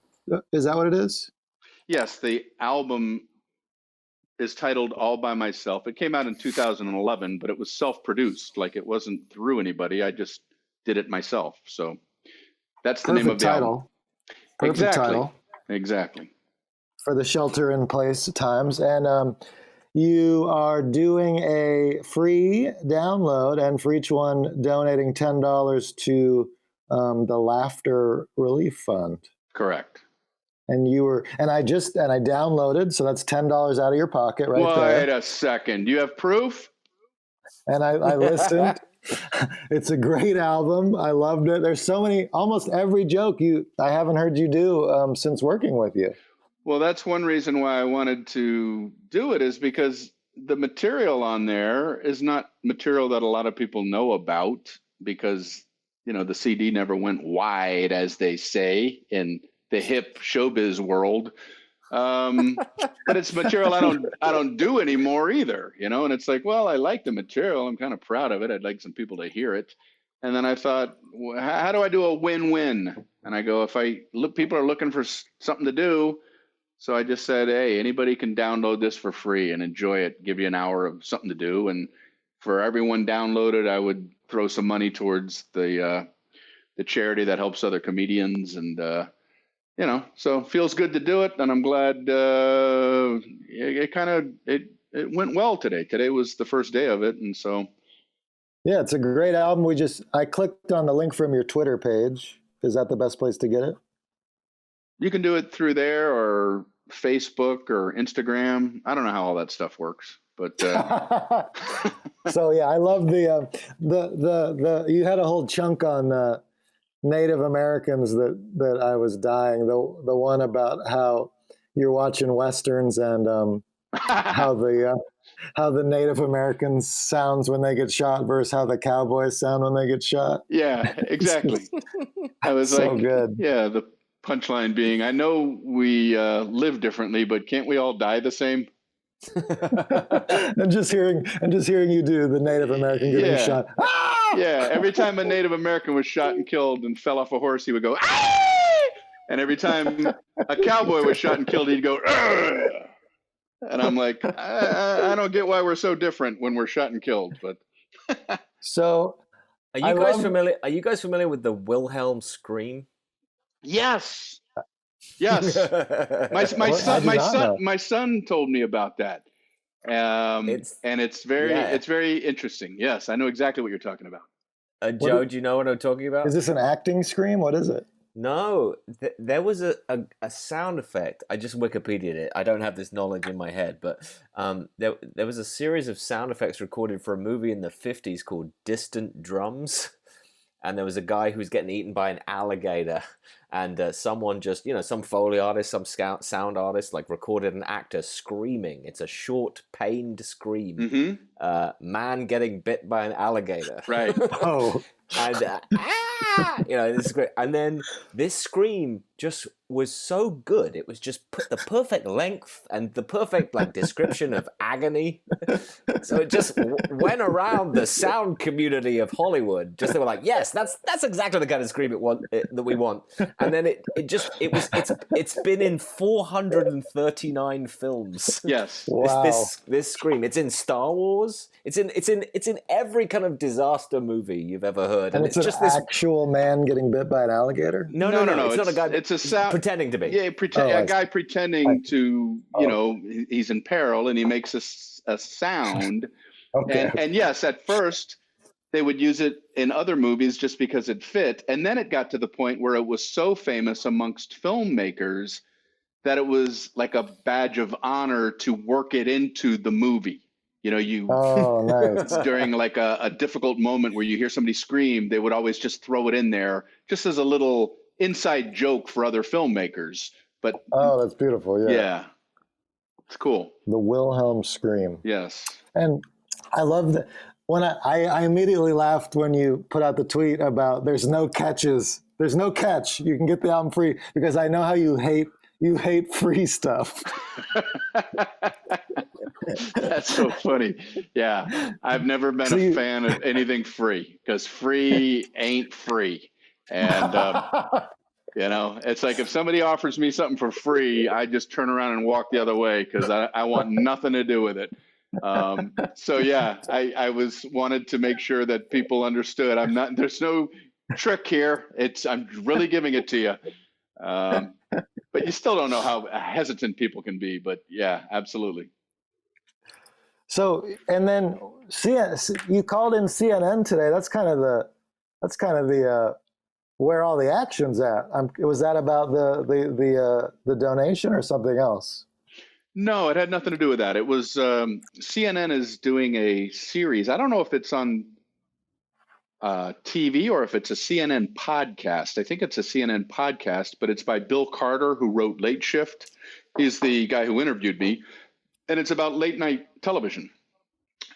Is that what it is? Yes, the album is titled All by Myself. It came out in 2011, but it was self-produced. It wasn't through anybody. I just did it myself. So that's the name of the album. Perfect title. Exactly. For the shelter in place times. And you are doing a free download, and for each one donating $10 to the Laughter Relief Fund. Correct. And I downloaded, so that's $10 out of your pocket right there. Wait a second. You have proof? And I listened. It's a great album. I loved it. There's so many, almost every joke I haven't heard you do since working with you. Well, that's one reason why I wanted to do it, is because the material on there is not material that a lot of people know about, because, the CD never went wide, as they say in the hip showbiz world. But it's material I don't do anymore either, and it's like, well, I like the material. I'm kind of proud of it. I'd like some people to hear it. And then I thought, well, how do I do a win-win? And I go, people are looking for something to do. So I just said, hey, anybody can download this for free and enjoy it, give you an hour of something to do. And for everyone downloaded, I would throw some money towards the charity that helps other comedians. And, so it feels good to do it. And I'm glad it went well today. Today was the first day of it. And so. Yeah, it's a great album. I clicked on the link from your Twitter page. Is that the best place to get it? You can do it through there or Facebook or Instagram. I don't know how all that stuff works, but. So yeah, I love the you had a whole chunk on Native Americans that I was dying. The one about how you're watching Westerns and how the Native Americans sounds when they get shot versus how the cowboys sound when they get shot. Yeah, exactly. I was so like, good. Yeah, the punchline being, I know we live differently, but can't we all die the same? and just hearing you do the Native American getting shot. Ah! Yeah, every time a Native American was shot and killed and fell off a horse, he would go, ah! And every time a cowboy was shot and killed, he'd go, ah! And I'm like, I don't get why we're so different when we're shot and killed. But so, are you guys familiar with the Wilhelm Scream? Yes. My son told me about that. And it's very interesting. Yes, I know exactly what you're talking about. Joe, do you know what I'm talking about? Is this an acting scream? What is it? No, there was a sound effect. I just Wikipedia'd it. I don't have this knowledge in my head, but there was a series of sound effects recorded for a movie in the 50s called Distant Drums. And there was a guy who was getting eaten by an alligator, and someone just, some Foley artist, some sound artist, recorded an actor screaming. It's a short, pained scream. Mm-hmm. Man getting bit by an alligator. Right. Oh. And this is great. And then this scream just was so good. It was just the perfect length and the perfect description of agony. So it just went around the sound community of Hollywood. Just they were like, yes, that's exactly the kind of scream that we want. And then it's been in 439 films. Yes. Wow. This scream. It's in Star Wars. It's in every kind of disaster movie you've ever heard. And it's just this actual man getting bit by an alligator? No. It's not a guy. It's a sound pretending to be. Yeah, a guy pretending to, he's in peril, and he makes a sound. Okay. And yes, at first they would use it in other movies just because it fit, and then it got to the point where it was so famous amongst filmmakers that it was like a badge of honor to work it into the movie. Oh, nice. During a difficult moment where you hear somebody scream, they would always just throw it in there just as a little inside joke for other filmmakers. But that's beautiful. Yeah. It's cool. The Wilhelm Scream. Yes. And I love that. When I immediately laughed when you put out the tweet about there's no catches. There's no catch. You can get the album free, because I know how you hate free stuff. That's so funny. Yeah. I've never been a fan of anything free, because free ain't free. And, it's like if somebody offers me something for free, I just turn around and walk the other way, because I want nothing to do with it. So yeah, I wanted to make sure that people understood. There's no trick here. I'm really giving it to you. But you still don't know how hesitant people can be. But yeah, absolutely. So, and then you called in CNN today. That's kind of the where all the action's at. Was that about the donation or something else? No, it had nothing to do with that. It was CNN is doing a series. I don't know if it's on TV or if it's a CNN podcast. I think it's a CNN podcast, but it's by Bill Carter, who wrote Late Shift. He's the guy who interviewed me, and it's about late night television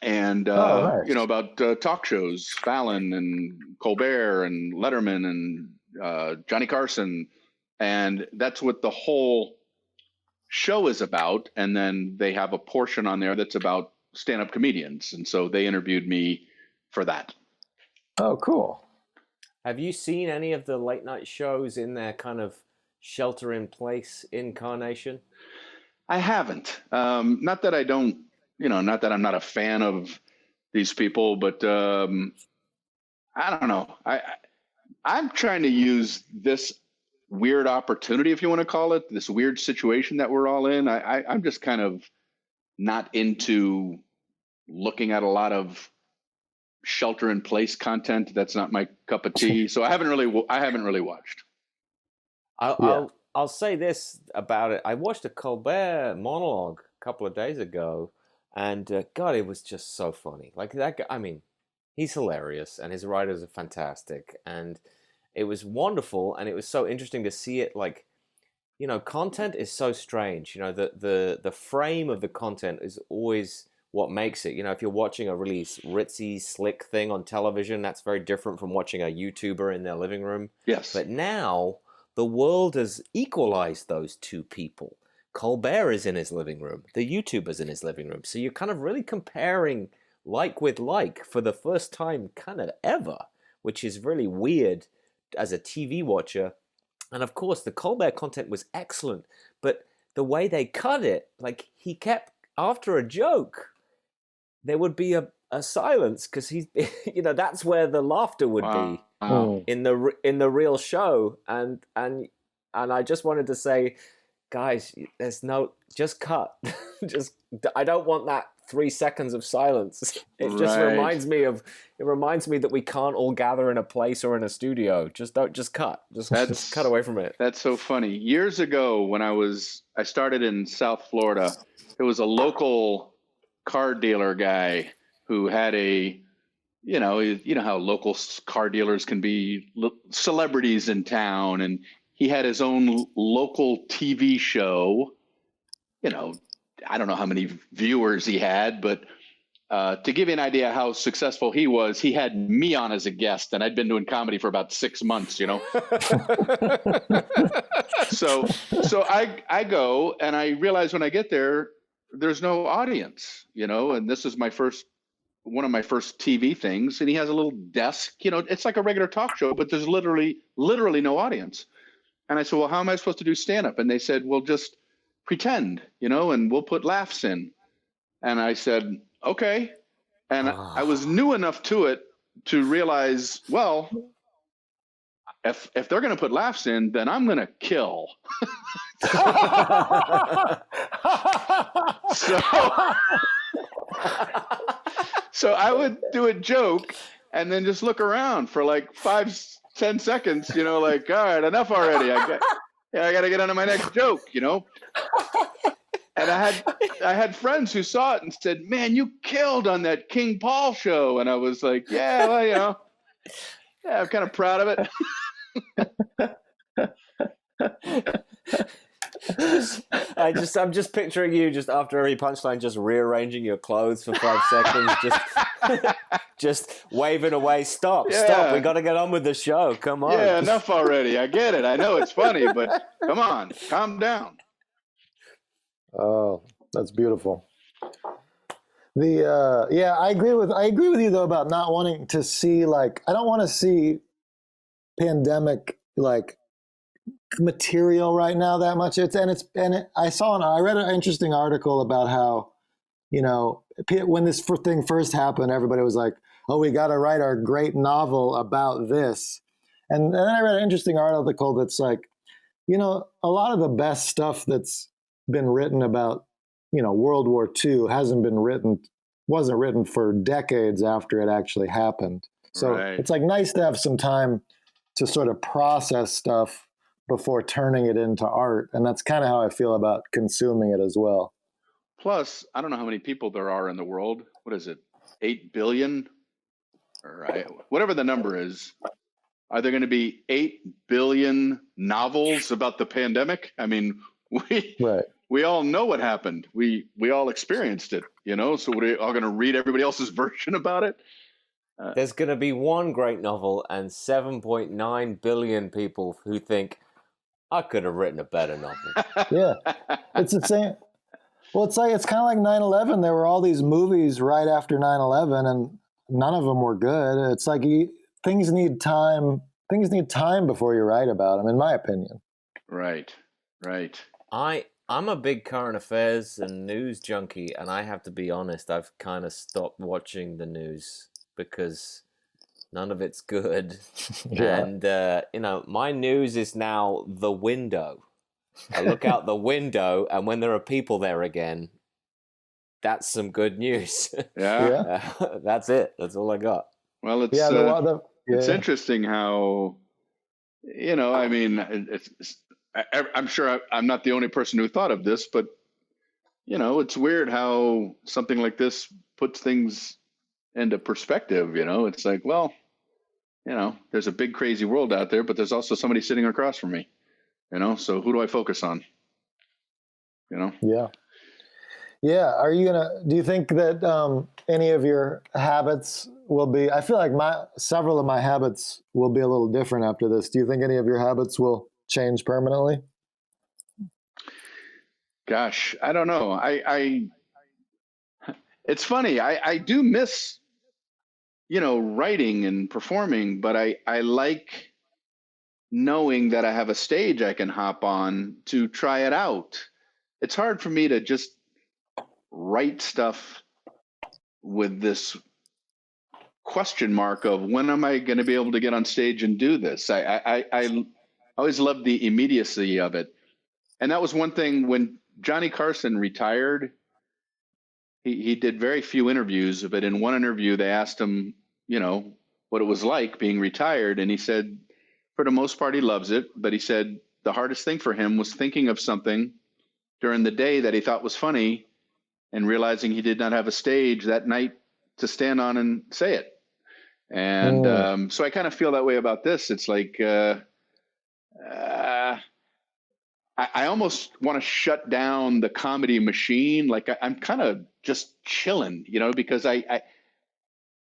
and nice. about talk shows, Fallon and Colbert and Letterman and Johnny Carson, and that's what the whole show is about. And then they have a portion on there that's about stand-up comedians, and so they interviewed me for that. Oh, cool. Have you seen any of the late night shows in their kind of shelter-in-place incarnation? I haven't. Not that I don't, not that I'm not a fan of these people, but I don't know. I'm trying to use this weird opportunity, if you want to call it, this weird situation that we're all in. I'm just kind of not into looking at a lot of shelter-in-place content. That's not my cup of tea. So I haven't really watched. I'll say this about it. I watched a Colbert Monologue a couple of days ago, and God, it was just so funny. Like that guy, I mean, he's hilarious, and his writers are fantastic, and it was wonderful, and it was so interesting to see it. Like, content is so strange. The frame of the content is always what makes it. If you're watching a really ritzy, slick thing on television, that's very different from watching a YouTuber in their living room. Yes. But now the world has equalized those two people. Colbert is in his living room. The YouTuber's in his living room. So you're kind of really comparing like with like for the first time kind of ever, which is really weird as a TV watcher. And of course, the Colbert content was excellent, but the way they cut it, like he kept, after a joke, there would be a silence because he's, that's where the laughter would be in the real show. And I just wanted to say, guys, just cut. I don't want that 3 seconds of silence. It just reminds me that we can't all gather in a place or in a studio. Just cut. Just cut away from it. That's so funny. Years ago when I started in South Florida, there was a local car dealer guy who had you know how local car dealers can be celebrities in town, and he had his own local TV show. I don't know how many viewers he had, but to give you an idea how successful he was, he had me on as a guest, and I'd been doing comedy for about 6 months, So I go, and I realize when I get there, there's no audience, and this is one of my first TV things, and he has a little desk, it's like a regular talk show, but there's literally no audience. And I said, well, how am I supposed to do stand-up? And they said, well, just pretend, and we'll put laughs in. And I said, okay. And I was new enough to it to realize, well, if they're going to put laughs in, then I'm going to kill. So I would do a joke and then just look around for like 5-10 seconds, like, all right, enough already. I got to get on to my next joke, And I had friends who saw it and said, man, you killed on that King Paul show. And I was like, yeah, well, I'm kind of proud of it. I'm just picturing you just after every punchline, just rearranging your clothes for 5 seconds, just waving away. Stop! We got to get on with the show. Come on. Yeah, enough already. I get it. I know it's funny, but come on, calm down. Oh, that's beautiful. I agree with you though about not wanting to see, like, I don't want to see pandemic like material right now that much. I read an interesting article about how, when this thing first happened, everybody was like, oh, we got to write our great novel about this. And then I read an interesting article that's like, a lot of the best stuff that's been written about, World War II hasn't been written wasn't written for decades after it actually happened. So Right. it's like nice to have some time to sort of process stuff before turning it into art. And that's kind of how I feel about consuming it as well. Plus, I don't know how many people there are in the world. What is it? 8 billion? Or whatever the number is. Are there going to be 8 billion novels about the pandemic? I mean, we all know what happened. We all experienced it, so we're all going to read everybody else's version about it. There's going to be one great novel and 7.9 billion people who think, I could have written a better novel. Yeah. It's the same. Well, it's kind of like 9/11. There were all these movies right after 9/11 and none of them were good. It's like things need time. Things need time before you write about them, in my opinion. Right. I'm a big current affairs and news junkie, and I have to be honest, I've kind of stopped watching the news because none of it's good. Yeah. And, my news is now the window. I look out the window, and when there are people there again, that's some good news. Yeah. That's it. That's all I got. Well, it's it's interesting how, I mean, I'm sure I'm not the only person who thought of this, but, it's weird how something like this puts things into perspective. It's like, well, there's a big crazy world out there, but there's also somebody sitting across from me, so who do I focus on? Yeah. Do you think that any of your habits will be, I feel like several of my habits will be a little different after this. Do you think any of your habits will change permanently? Gosh, I don't know. It's funny. I do miss, writing and performing, but I like knowing that I have a stage I can hop on to try it out. It's hard for me to just write stuff with this question mark of when am I going to be able to get on stage and do this? I always loved the immediacy of it. And that was one thing when Johnny Carson retired, he did very few interviews, but in one interview they asked him, what it was like being retired. And he said, for the most part, he loves it. But he said the hardest thing for him was thinking of something during the day that he thought was funny and realizing he did not have a stage that night to stand on and say it. And so I kind of feel that way about this. It's like I almost want to shut down the comedy machine. Like I'm kind of just chilling, because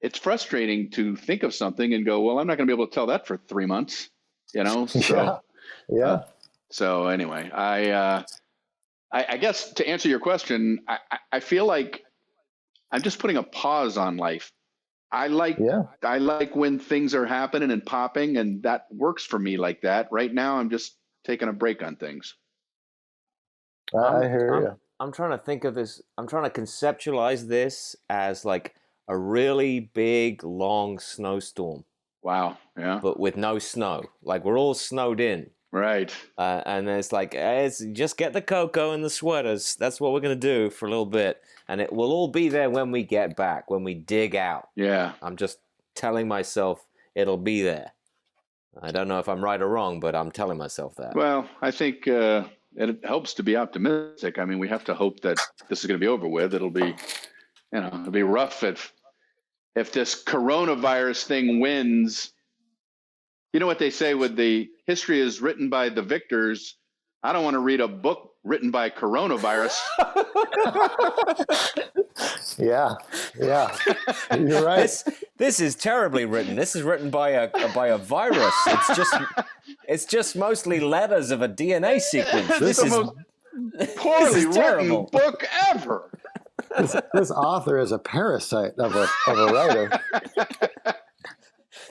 it's frustrating to think of something and go, well, I'm not going to be able to tell that for 3 months, So, yeah. So anyway, I guess to answer your question, I feel like I'm just putting a pause on life. I like when things are happening and popping, and that works for me like that. Right now, I'm just taking a break on things. I hear you. I'm trying to think of this. I'm trying to conceptualize this as like a really big, long snowstorm. Wow. Yeah. But with no snow. Like we're all snowed in. Right. And it's like, just get the cocoa and the sweaters. That's what we're going to do for a little bit. And it will all be there when we get back, when we dig out. Yeah. I'm just telling myself it'll be there. I don't know if I'm right or wrong, but I'm telling myself that. Well, I think it helps to be optimistic. I mean, we have to hope that this is going to be over with. It'll be, it'll be rough if this coronavirus thing wins. You know what they say with the history is written by the victors. I don't want to read a book written by coronavirus. Yeah. You're right. This is terribly written. This is written by a virus. It's just mostly letters of a DNA sequence. This is the most poorly written book ever. This author is a parasite of a writer.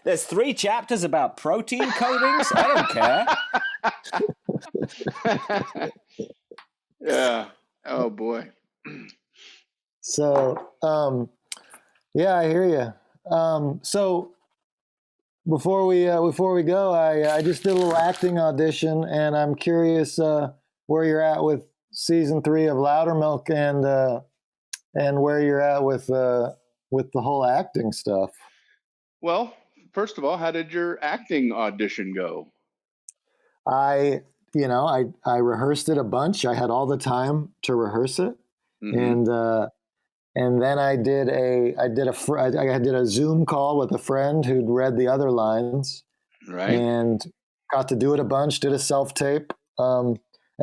There's 3 chapters about protein coatings. I don't care. Yeah. Oh boy. So, yeah, I hear you. So before we go, I just did a little acting audition, and I'm curious where you're at with season 3 of Loudermilk, and and where you're at with the whole acting stuff. Well, first of all, how did your acting audition go? I I rehearsed it a bunch. I had all the time to rehearse it, Mm-hmm. and then I did a Zoom call with a friend who'd read the other lines Right. and got to do it a bunch. Did a self tape and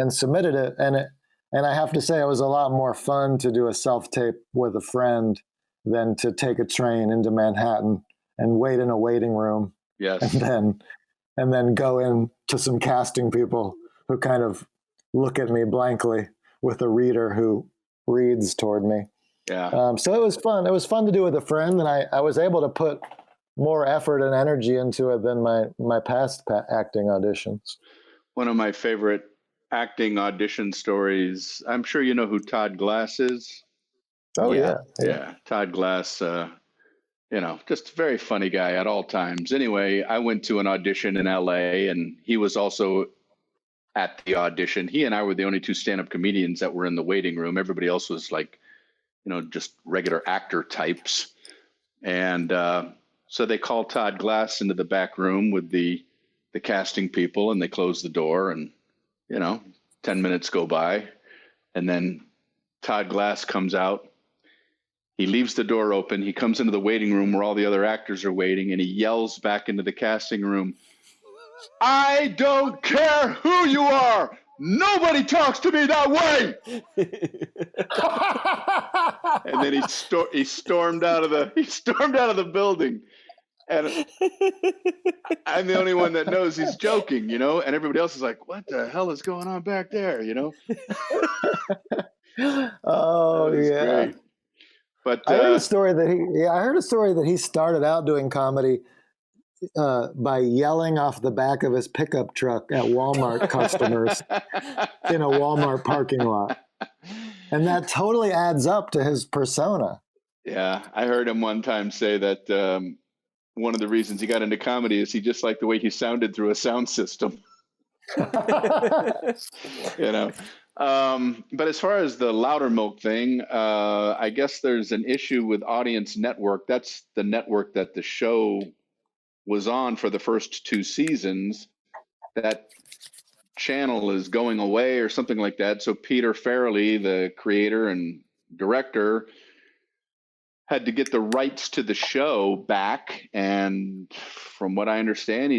submitted it, and I have to say it was a lot more fun to do a self tape with a friend than to take a train into Manhattan and wait in a waiting room and Yes. then go in to some casting people who kind of look at me blankly with a reader who reads toward me. Yeah. So it was fun. It was fun to do with a friend, and I was able to put more effort and energy into it than my past acting auditions. One of my favorite acting audition stories. I'm sure you know who Todd Glass is. Oh Yeah. Yeah. Todd Glass, just a very funny guy at all times. Anyway, I went to an audition in LA, and he was also at the audition. He and I were the only two stand-up comedians that were in the waiting room. Everybody else was like, just regular actor types. And so they called Todd Glass into the back room with the casting people, and they closed the door, and 10 minutes go by, and then Todd Glass comes out. He leaves the door open. He comes into the waiting room where all the other actors are waiting, and he yells back into the casting room, "I don't care who you are. Nobody talks to me that way." And then he stormed out of the building. And I'm the only one that knows he's joking, and everybody else is like, "What the hell is going on back there?" Oh That was yeah. great. But I heard a story that he started out doing comedy by yelling off the back of his pickup truck at Walmart customers in a Walmart parking lot. And that totally adds up to his persona. Yeah, I heard him one time say that one of the reasons he got into comedy is he just liked the way he sounded through a sound system. But as far as the Loudermilk thing, I guess there's an issue with Audience Network. That's the network that the show was on for the first 2 seasons. That channel is going away or something like that. So Peter Farrelly, the creator and director, had to get the rights to the show back. And from what I understand,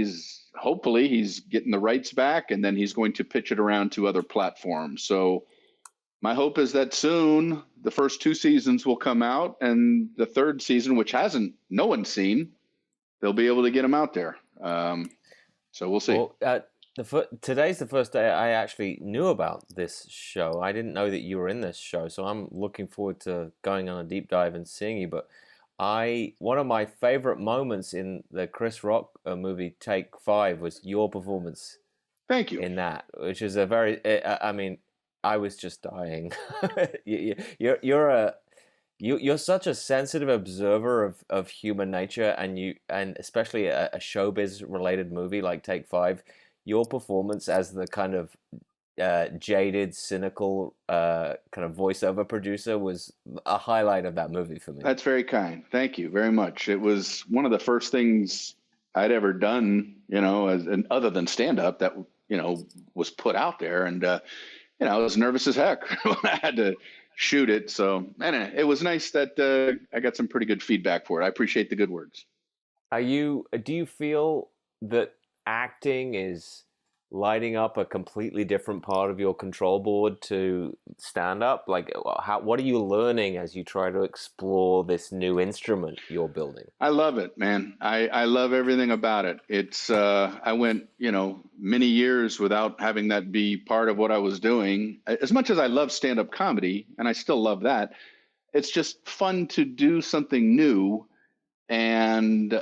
hopefully he's getting the rights back, and then he's going to pitch it around to other platforms. So my hope is that soon the first 2 seasons will come out, and the third season, which no one's seen, they'll be able to get them out there. So we'll see. Well, today's the first day I actually knew about this show. I didn't know that you were in this show, so I'm looking forward to going on a deep dive and seeing you. But one of my favorite moments in the Chris Rock movie Take 5 was your performance. Thank you. In that, which is a very, I mean, I was just dying. You're such a sensitive observer of human nature, and especially a showbiz related movie like Take 5. Your performance as the kind of jaded, cynical kind of voiceover producer was a highlight of that movie for me. That's very kind. Thank you very much. It was one of the first things I'd ever done, other than stand up that, was put out there. And, I was nervous as heck when I had to shoot it. So anyway, it was nice that I got some pretty good feedback for it. I appreciate the good words. Do you feel that acting is lighting up a completely different part of your control board to stand up? Like, what are you learning as you try to explore this new instrument you're building? I love it, man. I love everything about it. It's I went, many years without having that be part of what I was doing. As much as I love stand-up comedy, and I still love that, it's just fun to do something new. And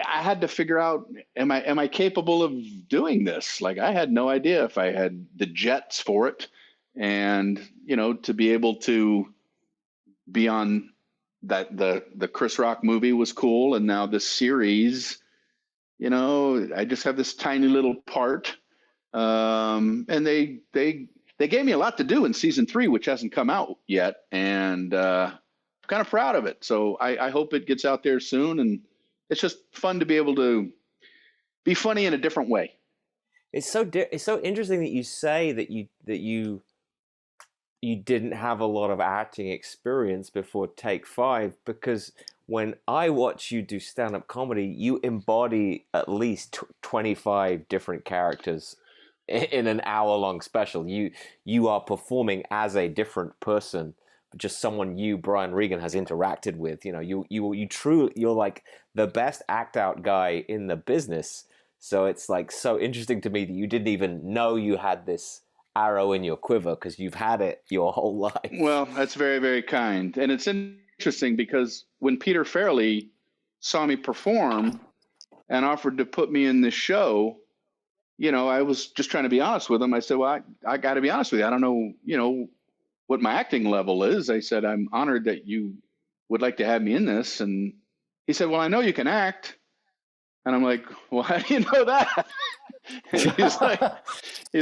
I had to figure out, am I capable of doing this? Like, I had no idea if I had the jets for it, and to be able to be on that the Chris Rock movie was cool, and now this series, I just have this tiny little part, and they they gave me a lot to do in season 3, which hasn't come out yet, and I'm kind of proud of it. So I hope it gets out there soon, and it's just fun to be able to be funny in a different way. It's so interesting that you say that you didn't have a lot of acting experience before Take 5, because when I watch you do stand-up comedy, you embody at least 25 different characters in an hour-long special. You are performing as a different person, just someone Brian Regan, has interacted with. You know, you're like the best act-out guy in the business. So it's like so interesting to me that you didn't even know you had this arrow in your quiver, because you've had it your whole life. Well, that's very, very kind. And it's interesting because when Peter Farrelly saw me perform and offered to put me in this show, you know, I was just trying to be honest with him. I said, well, I got to be honest with you. I don't know, you know, what my acting level is. I said, I'm honored that you would like to have me in this. And he said, well, I know you can act. And I'm like, well, how do you know that? And he's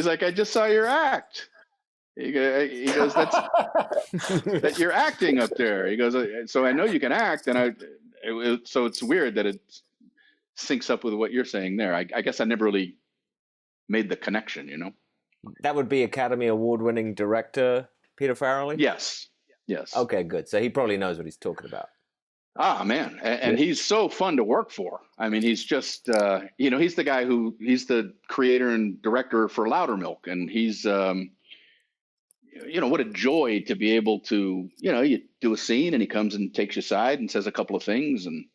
like, I just saw your act. He goes, that you're acting up there. He goes, so I know you can act. And so it's weird that it syncs up with what you're saying there. I guess I never really made the connection, you know? That would be Academy Award-winning director Peter Farrelly? Yes. Okay, good. So he probably knows what he's talking about. Ah, man. And he's so fun to work for. I mean, he's just, you know, he's the guy he's the creator and director for Loudermilk. And he's, you know, what a joy to be able to, you know, you do a scene and he comes and takes you aside and says a couple of things. And,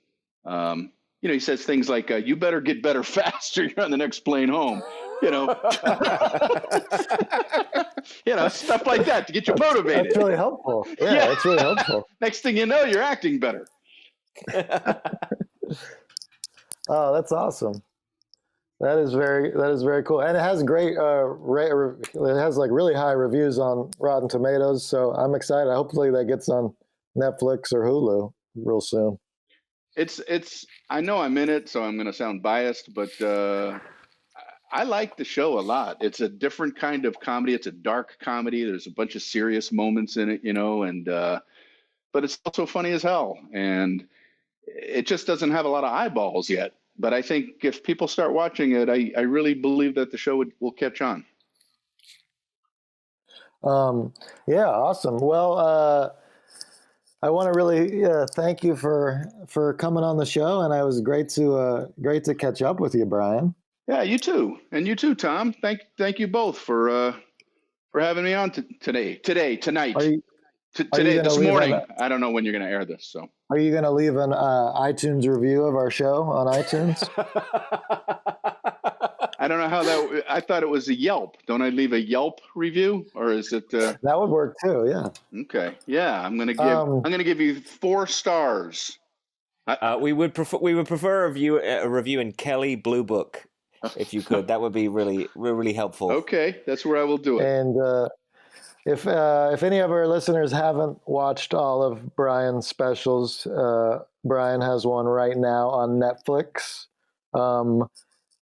you know, he says things like, you better get better faster. You're on the next plane home, you know, you know, stuff like that to get you motivated. That's really helpful. Yeah, that's really helpful. Next thing you know, you're acting better. Oh, that's awesome. That is very cool, and it has great. It has like really high reviews on Rotten Tomatoes, so I'm excited. Hopefully, that gets on Netflix or Hulu real soon. It's. I know I'm in it, so I'm going to sound biased, but I like the show a lot. It's a different kind of comedy. It's a dark comedy. There's a bunch of serious moments in it, you know, and but it's also funny as hell, and it just doesn't have a lot of eyeballs yet. But I think if people start watching it, I really believe that the show will catch on. Yeah, awesome. Well, I want to really thank you for coming on the show, and it was great to catch up with you, Brian. Yeah, you too, and you too, Tom. Thank you both for having me on tonight. Today, this morning. I don't know when you're going to air this. So, are you going to leave an iTunes review of our show on iTunes? I don't know how that. I thought it was a Yelp. Don't I leave a Yelp review, or is it? That would work too. Yeah. Okay. Yeah, I'm going to give you 4 stars. We would prefer a review in Kelly Blue Book, if you could. That would be really, really helpful. Okay, that's where I will do it. And if any of our listeners haven't watched all of Brian's specials, Brian has one right now on Netflix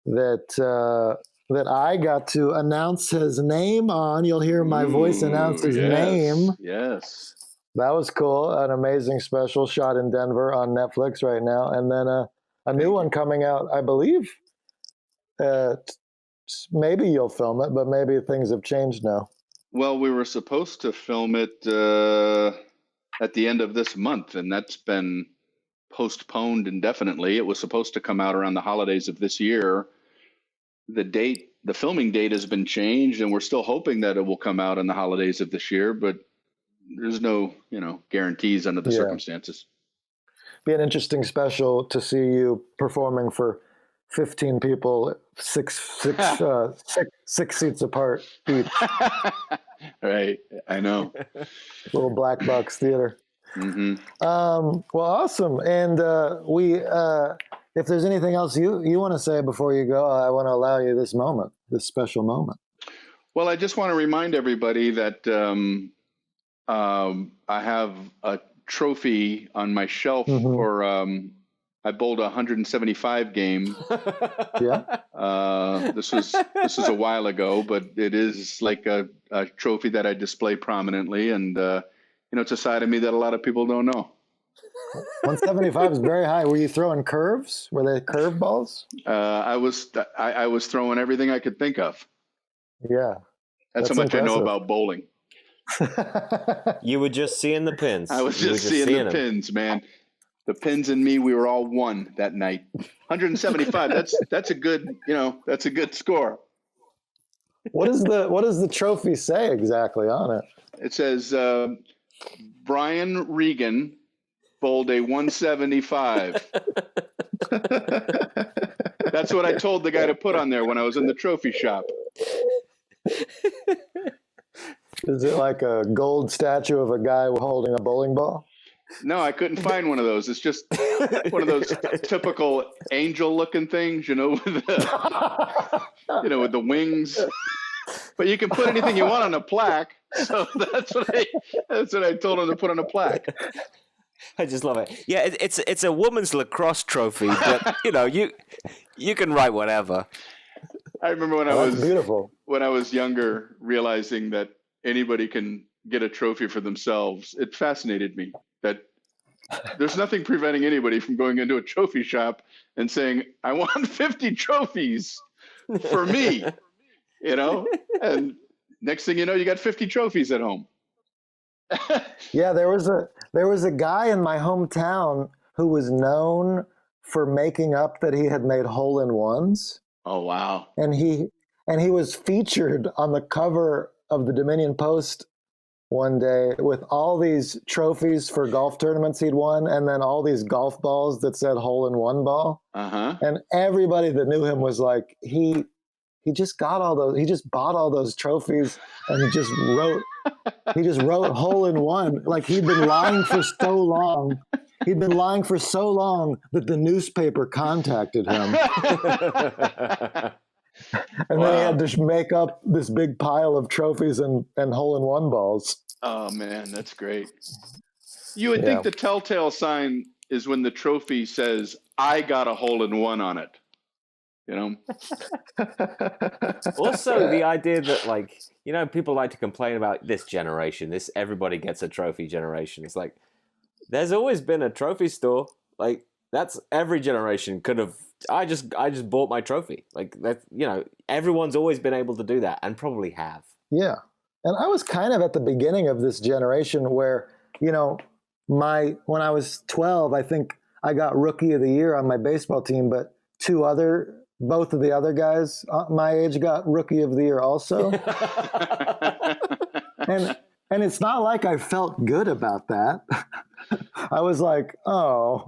that I got to announce his name on. You'll hear my voice announce his name. Yes. That was cool. An amazing special shot in Denver on Netflix right now. And then a new one coming out, I believe. Maybe you'll film it, but maybe things have changed now. Well, we were supposed to film it at the end of this month, and that's been postponed indefinitely. It was supposed to come out around the holidays of this year. The filming date has been changed, and we're still hoping that it will come out on the holidays of this year, but there's no, guarantees under the circumstances. Be an interesting special to see you performing for 15 people, six seats apart each. Right, I know. Little black box theater. Mm-hmm. Well, awesome. And if there's anything else you want to say before you go, I want to allow you this special moment. Well, I just want to remind everybody that I have a trophy on my shelf for I bowled a 175 game. Yeah. This was a while ago, but it is like a trophy that I display prominently, and it's a side of me that a lot of people don't know. 175 is very high. Were you throwing curves? Were they curve balls? I was throwing everything I could think of. Yeah. That's how much impressive. I know about bowling. You were just seeing the pins. I was just seeing the pins, man. The pins and me, we were all one that night. 175. That's a good, that's a good score. What does the trophy say exactly on it? It says Brian Regan bowled a 175. That's what I told the guy to put on there when I was in the trophy shop. Is it like a gold statue of a guy holding a bowling ball? No, I couldn't find one of those. It's just one of those typical angel-looking things, with the wings. But you can put anything you want on a plaque. So that's what I told him to put on a plaque. I just love it. Yeah, it's a woman's lacrosse trophy, but you can write whatever. I remember when I was younger, realizing that anybody can get a trophy for themselves. It fascinated me that there's nothing preventing anybody from going into a trophy shop and saying, "I want 50 trophies for me," and next thing you know, you got 50 trophies at home. Yeah, there was a guy in my hometown who was known for making up that he had made hole-in-ones. Oh, wow. And he was featured on the cover of the Dominion Post one day with all these trophies for golf tournaments he'd won, and then all these golf balls that said hole-in-one ball. Uh-huh. And everybody that knew him was like, he just got all those, he just bought all those trophies and he just wrote hole-in-one. Like he'd been lying for so long. He'd been lying for so long that the newspaper contacted him. And then he had to make up this big pile of trophies and hole-in-one balls. Oh, man, that's great. You would think the telltale sign is when the trophy says, "I got a hole-in-one" on it. Also, the idea that, people like to complain about this generation, this everybody gets a trophy generation. It's like, there's always been a trophy store. Like, that's every generation could have. I just bought my trophy. Like that, everyone's always been able to do that and probably have. Yeah. And I was kind of at the beginning of this generation where, when I was 12, I think I got Rookie of the Year on my baseball team, but both of the other guys my age got Rookie of the Year also. And it's not like I felt good about that. I was like, oh,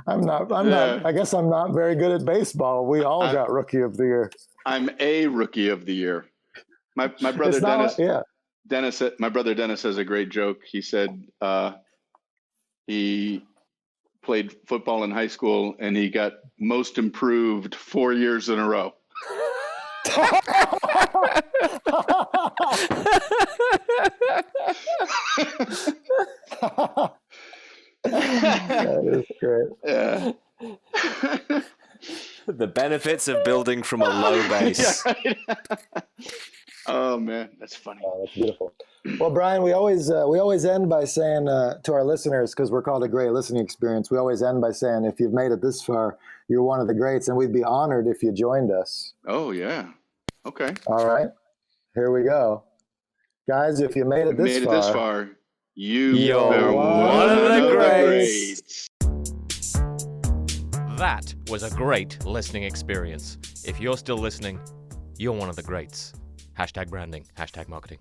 I guess I'm not very good at baseball. We all got Rookie of the Year. I'm a Rookie of the Year. My brother Dennis, my brother Dennis has a great joke. He said he played football in high school and he got most improved 4 years in a row. That is great. Yeah. The benefits of building from a low base. Yeah, right. Oh man, that's funny. Oh, that's beautiful. Well, Brian, we always end by saying to our listeners, because we're called A Great Listening Experience, we always end by saying, if you've made it this far, you're one of the greats, and we'd be honored if you joined us. Oh yeah. Okay. All right. Here we go. Guys, if you made it this far, you're one of the greats. That was a great listening experience. If you're still listening, you're one of the greats. #branding, #marketing.